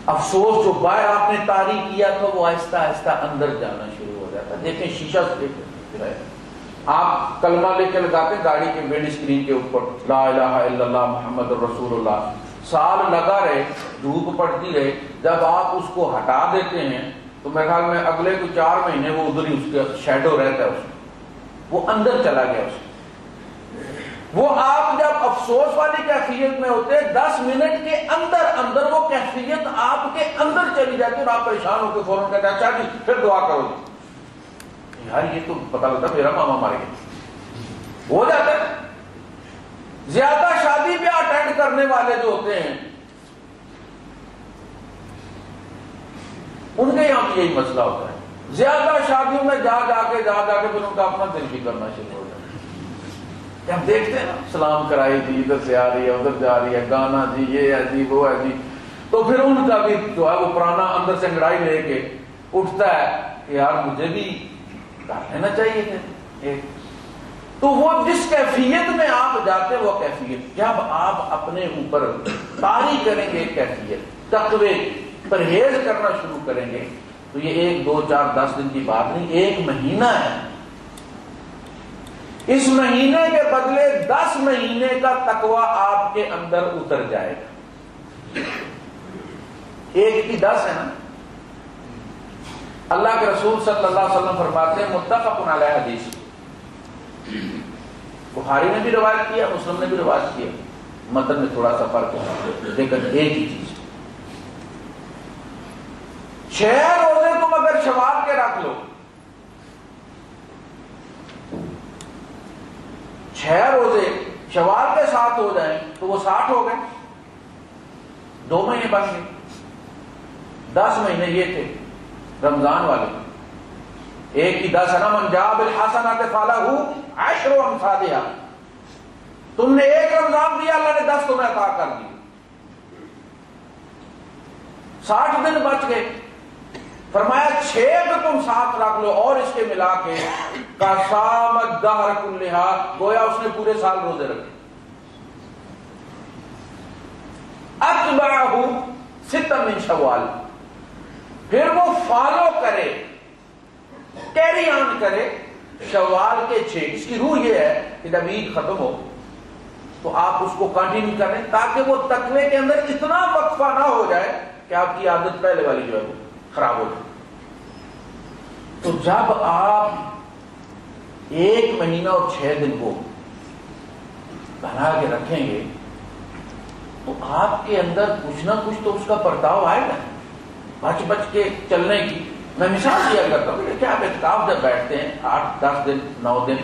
افسوس جو باہر آپ نے طاری کیا تھا وہ آہستہ آہستہ اندر جانا شروع ہو جاتا ہے۔ دیکھیں شیشہ سے دیکھیں، آپ کلمہ لے کے لگاتے ہیں گاڑی کے ونڈ اسکرین کے اوپر، لا الہ الا اللہ محمد رسول اللہ، سال لگا رہے، دھوپ پڑتی رہے، جب آپ اس کو ہٹا دیتے ہیں تو میرے خیال میں اگلے کو 4 مہینے وہ ادھر ہی اس کا شیڈو رہتا ہے، اس میں وہ اندر چلا گیا اس میں۔ وہ آپ جب افسوس والی کیفیت میں ہوتے 10 منٹ کے اندر اندر وہ کیفیت آپ کے اندر چلی جاتی اور آپ پریشان ہو کے فوراً کہتے ہیں اچھا جی پھر دعا کرو جی۔ یار یہ تو پتا لگتا میرا ماما مر گیا، ہو جاتا ہے۔ زیادہ شادی بیاہ اٹینڈ کرنے والے جو ہوتے ہیں ان کے یہاں بھی یہی مسئلہ ہوتا ہے، زیادہ شادیوں میں جا کے پھر ان کا اپنا دل بھی کرنا شروع ہو جاتا ہے۔ ہم دیکھتے ہیں نا، سلام کرائی تھی، ادھر سے آ رہی ہے ادھر جا رہی ہے، گانا جی یہ ہے جی وہ ہے جی، تو پھر ان کا بھی جو ہے وہ پرانا اندر سے انگڑائی لے کے اٹھتا ہے کہ یار مجھے بھی کر لینا چاہیے تھے۔ تو وہ جس کیفیت میں آپ جاتے وہ کیفیت، جب آپ اپنے اوپر طاری کریں گے کیفیت، تقوی پرہیز کرنا شروع کریں گے، تو یہ 1 2 4 10 دن کی بات نہیں، 1 مہینہ ہے۔ اس مہینے کے بدلے 10 مہینے کا تقوی آپ کے اندر اتر جائے گا۔ 1 کی 10 ہے نا۔ اللہ کے رسول صلی اللہ علیہ وسلم فرماتے ہیں، متفق علیہ حدیث، بخاری نے بھی روایت کیا، مسلم نے بھی روایت کیا، متن میں تھوڑا سا فرق ہے لیکن ایک ہی چیز۔ 6 روزے تم اگر شوال کے رکھ لو، 6 روزے شوال کے ساتھ ہو جائیں تو وہ 60 ہو گئے، 2 مہینے بن گئے۔ 10 مہینے یہ تھے رمضان والے، 1 کی 10 ہے نا، من جاء بالحسنۃ فلہ 10 امثالھا۔ تم نے 1 رمضان دیا، اللہ نے 10 تمہیں عطا کر دی، 60 دن بچ گئے۔ فرمایا 6 کو تم ساتھ رکھ لو اور اس کے ملا کے کاسام الدہر کلھا، گویا اس نے پورے سال روزے رکھے۔ اتبعہ 6 من شوال، پھر وہ فالو کرے، کیری آن کرے شوال کے 6۔ اس کی روح یہ ہے کہ جب عید ختم ہو تو آپ اس کو کنٹینیو کریں تاکہ وہ تقوی کے اندر اتنا وقفہ نہ ہو جائے کہ آپ کی عادت پہلے والی جو ہے وہ خراب ہو جائے۔ تو جب آپ 1 مہینہ اور 6 دن کو بنا کے رکھیں گے تو آپ کے اندر کچھ نہ کچھ تو اس کا پرتاؤ آئے گا، بچ بچ کے چلنے کی۔ میں مثال دیا کرتا ہوں کہ آپ اعتکاف جب بیٹھتے ہیں 8 10 دن 9 دن،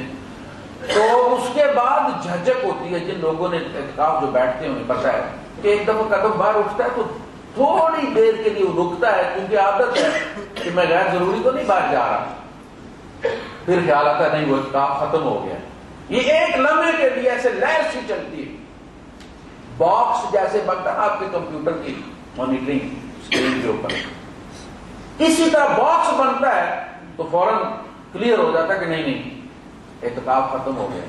تو اس کے بعد جھجک ہوتی ہے۔ جن لوگوں نے اعتکاف جو بیٹھتے ہیں انہیں پتا ہے کہ ایک دفعہ قدم باہر اٹھتا ہے تو تھوڑی دیر کے لیے وہ رکتا ہے، کیونکہ عادت ہے کہ میں غیر ضروری تو نہیں باہر جا رہا، پھر خیال آتا ہے نہیں وہ اعتکاف ختم ہو گیا۔ یہ 1 لمحے کے لیے ایسے لہر سی چلتی ہے، باکس جیسے بنتا ہے آپ کے کمپیوٹر کی مانیٹرنگ اسکرین کے اوپر. اسی طرح باکس بنتا ہے تو فوراً کلیئر ہو جاتا ہے کہ نہیں اعتکاف ختم ہو گیا.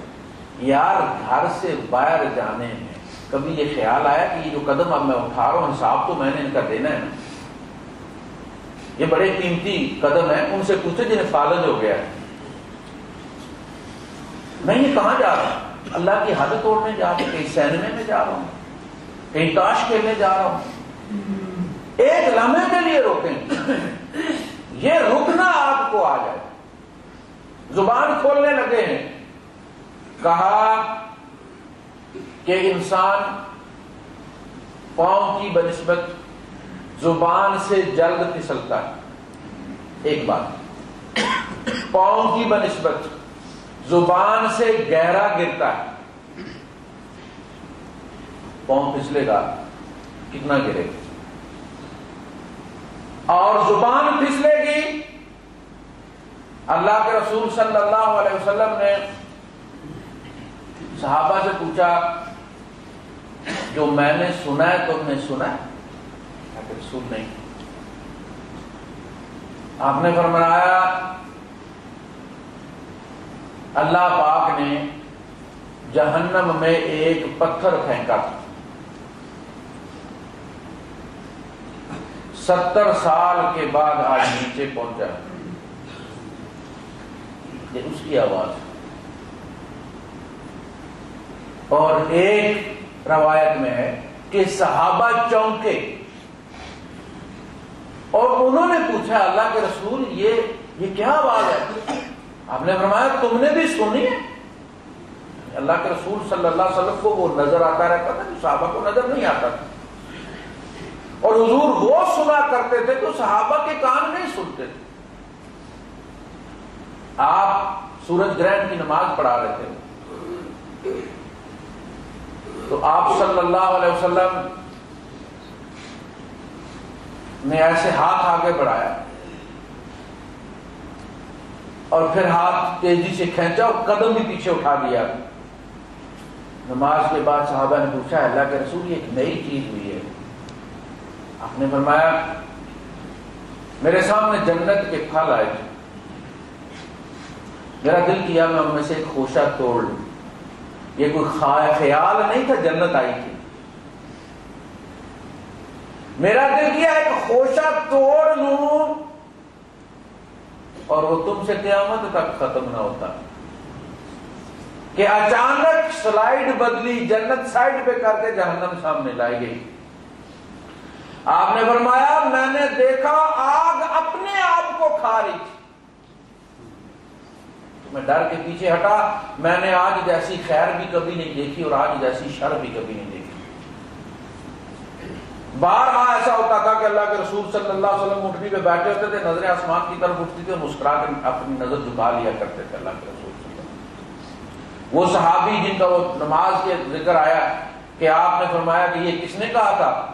یار گھر سے باہر جانے میں کبھی یہ خیال آیا کہ یہ جو قدم اب میں اٹھا رہا ہوں حساب تو میں نے ان کا دینا ہے نا. یہ بڑے قیمتی قدم ہیں. ان سے پوچھے جنہیں فالج ہو گیا میں یہ کہاں جا رہا ہوں؟ اللہ کی حد توڑنے جا رہا ہوں, کہیں سینما میں جا رہا ہوں, کہیں تاش کھیلنے جا رہا ہوں. ایک لمحے کے لیے روکیں. یہ رکنا آپ کو آ جائے. زبان کھولنے لگے ہیں. کہا کہ انسان پاؤں کی بنسبت زبان سے جلد پھسلتا ہے. ایک بات, پاؤں کی بنسبت زبان سے گہرا گرتا ہے. پاؤں پھسلے گا کتنا گرے گا, اور زبان پھسلے گی. اللہ کے رسول صلی اللہ علیہ وسلم نے صحابہ سے پوچھا جو میں نے سنا ہے تم نے سنا ہے؟ رسول نہیں. آپ نے فرمایا اللہ پاک نے جہنم میں ایک پتھر پھینکا تھا. 70 سال کے بعد آج نیچے پہنچا. یہ اس کی آواز. اور ایک روایت میں ہے کہ صحابہ چونکے اور انہوں نے پوچھا اللہ کے رسول یہ کیا آواز ہے؟ آپ نے فرمایا تم نے بھی سنی ہے. اللہ کے رسول صلی اللہ علیہ وسلم کو وہ نظر آتا رہتا تھا جو صحابہ کو نظر نہیں آتا تھا, اور حضور وہ سنا کرتے تھے تو صحابہ کے کان نہیں سنتے تھے. آپ سورج گرہن کی نماز پڑھا رہے تھے تو آپ صلی اللہ علیہ وسلم نے ایسے ہاتھ آگے بڑھایا اور پھر ہاتھ تیزی سے کھینچا اور قدم بھی پیچھے اٹھا دیا. نماز کے بعد صحابہ نے پوچھا اللہ کے رسول یہ ایک نئی چیز ہوئی ہے. آپ نے فرمایا میرے سامنے جنت کے پھل آئے تھے, میرا دل کیا میں ان میں سے ایک خوشہ توڑ لوں. یہ کوئی خیال نہیں تھا جنت آئی تھی, میرا دل کیا ایک خوشہ توڑ لوں اور وہ تم سے قیامت تک ختم نہ ہوتا. کہ اچانک سلائیڈ بدلی, جنت سائڈ پہ کر کے جہنم سامنے لائی گئی. آپ نے فرمایا میں نے دیکھا آگ اپنے آپ کو کھا رہی تھی. میں ڈر کے پیچھے ہٹا. میں نے آج جیسی خیر بھی کبھی نہیں دیکھی اور آج جیسی شر بھی کبھی نہیں دیکھی. بارہا ایسا ہوتا تھا کہ اللہ کے رسول صلی اللہ علیہ وسلم اٹھنی پہ بیٹھے ہوتے تھے, نظریں آسمان کی طرف اٹھتی تھی اور مسکرا کر اپنی نظر جھکا لیا کرتے تھے اللہ کے رسول صلی اللہ علیہ وسلم. وہ صحابی جن کا وہ نماز کے ذکر آیا کہ آپ نے فرمایا کہ یہ کس نے کہا تھا,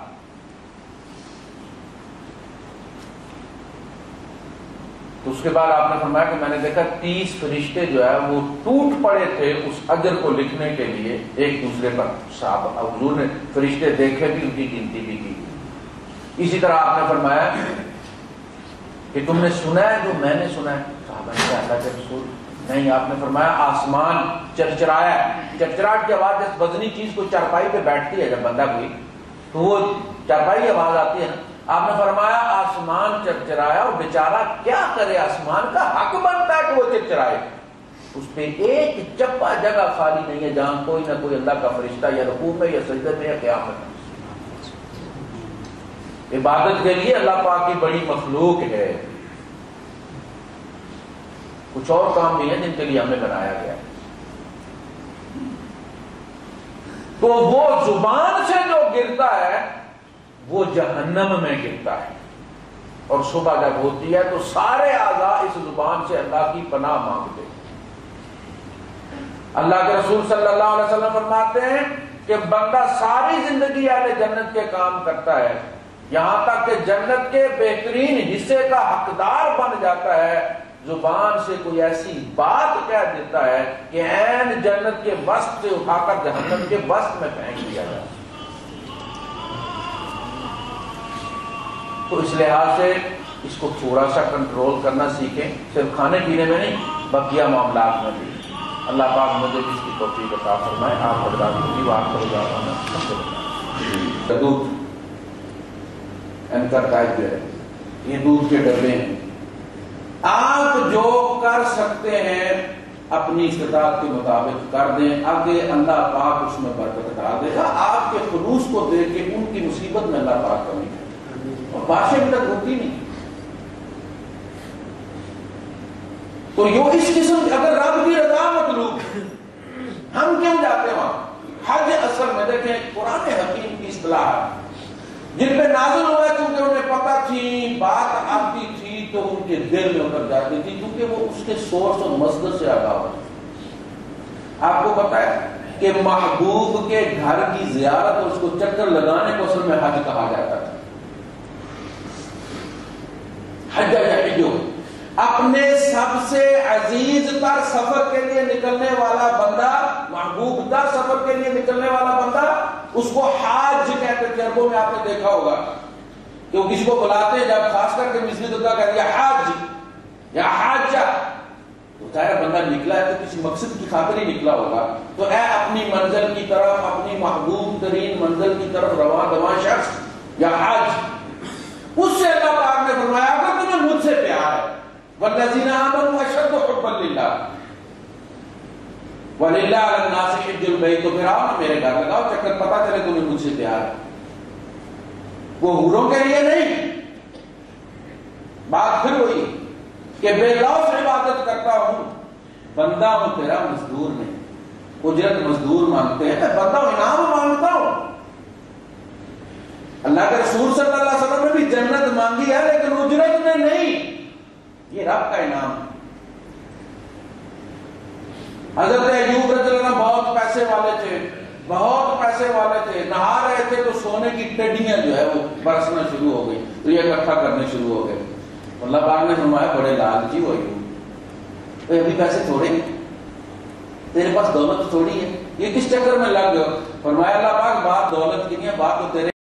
تو اس کے بعد آپ نے فرمایا کہ میں نے دیکھا 30 فرشتے جو ہے وہ ٹوٹ پڑے تھے اس اجر کو لکھنے کے لیے ایک دوسرے پر. صاحب حضور نے فرشتے دیکھے بھی, ان کی گنتی بھی کی. اسی طرح آپ نے فرمایا کہ تم نے سنا ہے جو میں نے سنا ہے. صحابہ نے کہا اللہ کے رسول نہیں. آپ نے فرمایا آسمان چرچرایا. چرچراہٹ کی آواز جس وزنی چیز کو چارپائی پہ بیٹھتی ہے جب بندہ کوئی تو وہ چارپائی کی آواز آتی ہے نا. آپ نے فرمایا آسمان چرچرایا اور بیچارہ کیا کرے, آسمان کا حق بنتا ہے کہ وہ چرچرائے. اس پہ ایک چپا جگہ خالی نہیں ہے جہاں کوئی نہ کوئی اللہ کا فرشتہ یا رکوع میں یا سجدے میں یا قیام میں. عبادت کے لیے اللہ پاک کی بڑی مخلوق ہے. کچھ اور کام بھی ہیں جن کے لیے ہمیں بنایا گیا. تو وہ زبان سے جو گرتا ہے وہ جہنم میں گرتا ہے, اور صبح جب ہوتی ہے تو سارے اعضاء اس زبان سے اللہ کی پناہ مانگتے ہیں. اللہ کے رسول صلی اللہ علیہ وسلم فرماتے ہیں کہ بندہ ساری زندگی اہل جنت کے کام کرتا ہے یہاں تک کہ جنت کے بہترین حصے کا حقدار بن جاتا ہے, زبان سے کوئی ایسی بات کہہ دیتا ہے کہ عین جنت کے وسط سے اٹھا کر جہنم کے وسط میں پھینک دیا جائے. تو اس لحاظ سے اس کو تھوڑا سا کنٹرول کرنا سیکھیں، صرف کھانے پینے میں نہیں، بقیہ معاملات میں بھی۔ اللہ پاک مجھے بھی اس کی توفیق عطا فرمائے۔ آپ حضرات کی بات کرو گا دودھ اینکر ٹائپ جو ہے، یہ دودھ کے ڈبے ہیں۔ آپ جو کر سکتے ہیں اپنی استطاعت کے مطابق کر دیں، آگے اللہ پاک اس میں برکت ڈال دے گا۔ آپ کے خلوص کو دیکھ کے ان کی مصیبت میں اللہ پاک کمی کرے گا، اور بادشاہ بھی تک ہوتی نہیں۔ تو یہ اس قسم اگر رب کی رضا مطلوب، ہم کیوں جاتے ہیں وہاں؟ حج اصل میں دیکھیں قرآن حکیم کی اصطلاح ہے، جن پہ نازل ہوا ہے کیونکہ انہیں پتہ تھی، بات آتی تھی تو ان کے دل میں اتر جاتی تھی، کیونکہ وہ اس کے سورس اور مصدر سے آگاہ ہوتے۔ آپ کو پتہ ہے کہ محبوب کے گھر کی زیارت اور اس کو چکر لگانے کو اصل میں حج کہا جاتا ہے۔ حج یحجو، اپنے سب سے عزیز تر سفر کے لیے نکلنے والا بندہ، محبوب تر سفر کے لیے نکلنے والا بندہ، اس کو حاج کہتے تھے۔ عربوں میں آپ نے دیکھا ہوگا کہ وہ کسی کو بلاتے ہیں، جب خاص کر کے مصری دکا کہہ دیا حاج یا حاجہ، تو ظاہر بندہ نکلا ہے تو کسی مقصد کی خاطر ہی نکلا ہوگا۔ تو اے اپنی منزل کی طرف، اپنی محبوب ترین منزل کی طرف رواں دواں شخص یا حاج، اس سے اللہ پاک نے فرمایا اگر تمہیں مجھ سے پیار ہے، والذین آمنوا اشد حبا للہ وللہ علی الناس حج البیت، تو پھر آؤ نا میرے گھر لگاؤ چکر، پتہ چلے تمہیں مجھ سے پیار ہے۔ وہ حوروں کے لیے نہیں، بات پھر وہی کہ بے لوث عبادت کرتا ہوں، بندہ ہوں تیرا مزدور نہیں، اجرت مزدور مانگتے ہیں، میں بندہ ہوں، انعام مانگتا ہوں۔ اللہ کے رسول صلی اللہ علیہ وسلم نے بھی جنت مانگی ہے لیکن اجرت میں نہیں، یہ رب کا انعام ہے۔ حضرت ایوب رضی اللہ عنہ بہت پیسے والے تھے، بہت پیسے والے تھے، نہا رہے تھے تو سونے کی ٹڈیاں جو ہے وہ برسنا شروع ہو گئی، تو یہ اکٹھا کرنے شروع ہو گئے۔ اللہ پاک نے فرمایا بڑے لالچی ہو ایوب، ابھی پیسے تھوڑے ہیں، تیرے پاس دولت تھوڑی ہے، یہ کس چکر میں لگ گئے؟ فرمایا اللہ پاک بات دولت کی نہیں ہے، بات تو تیرے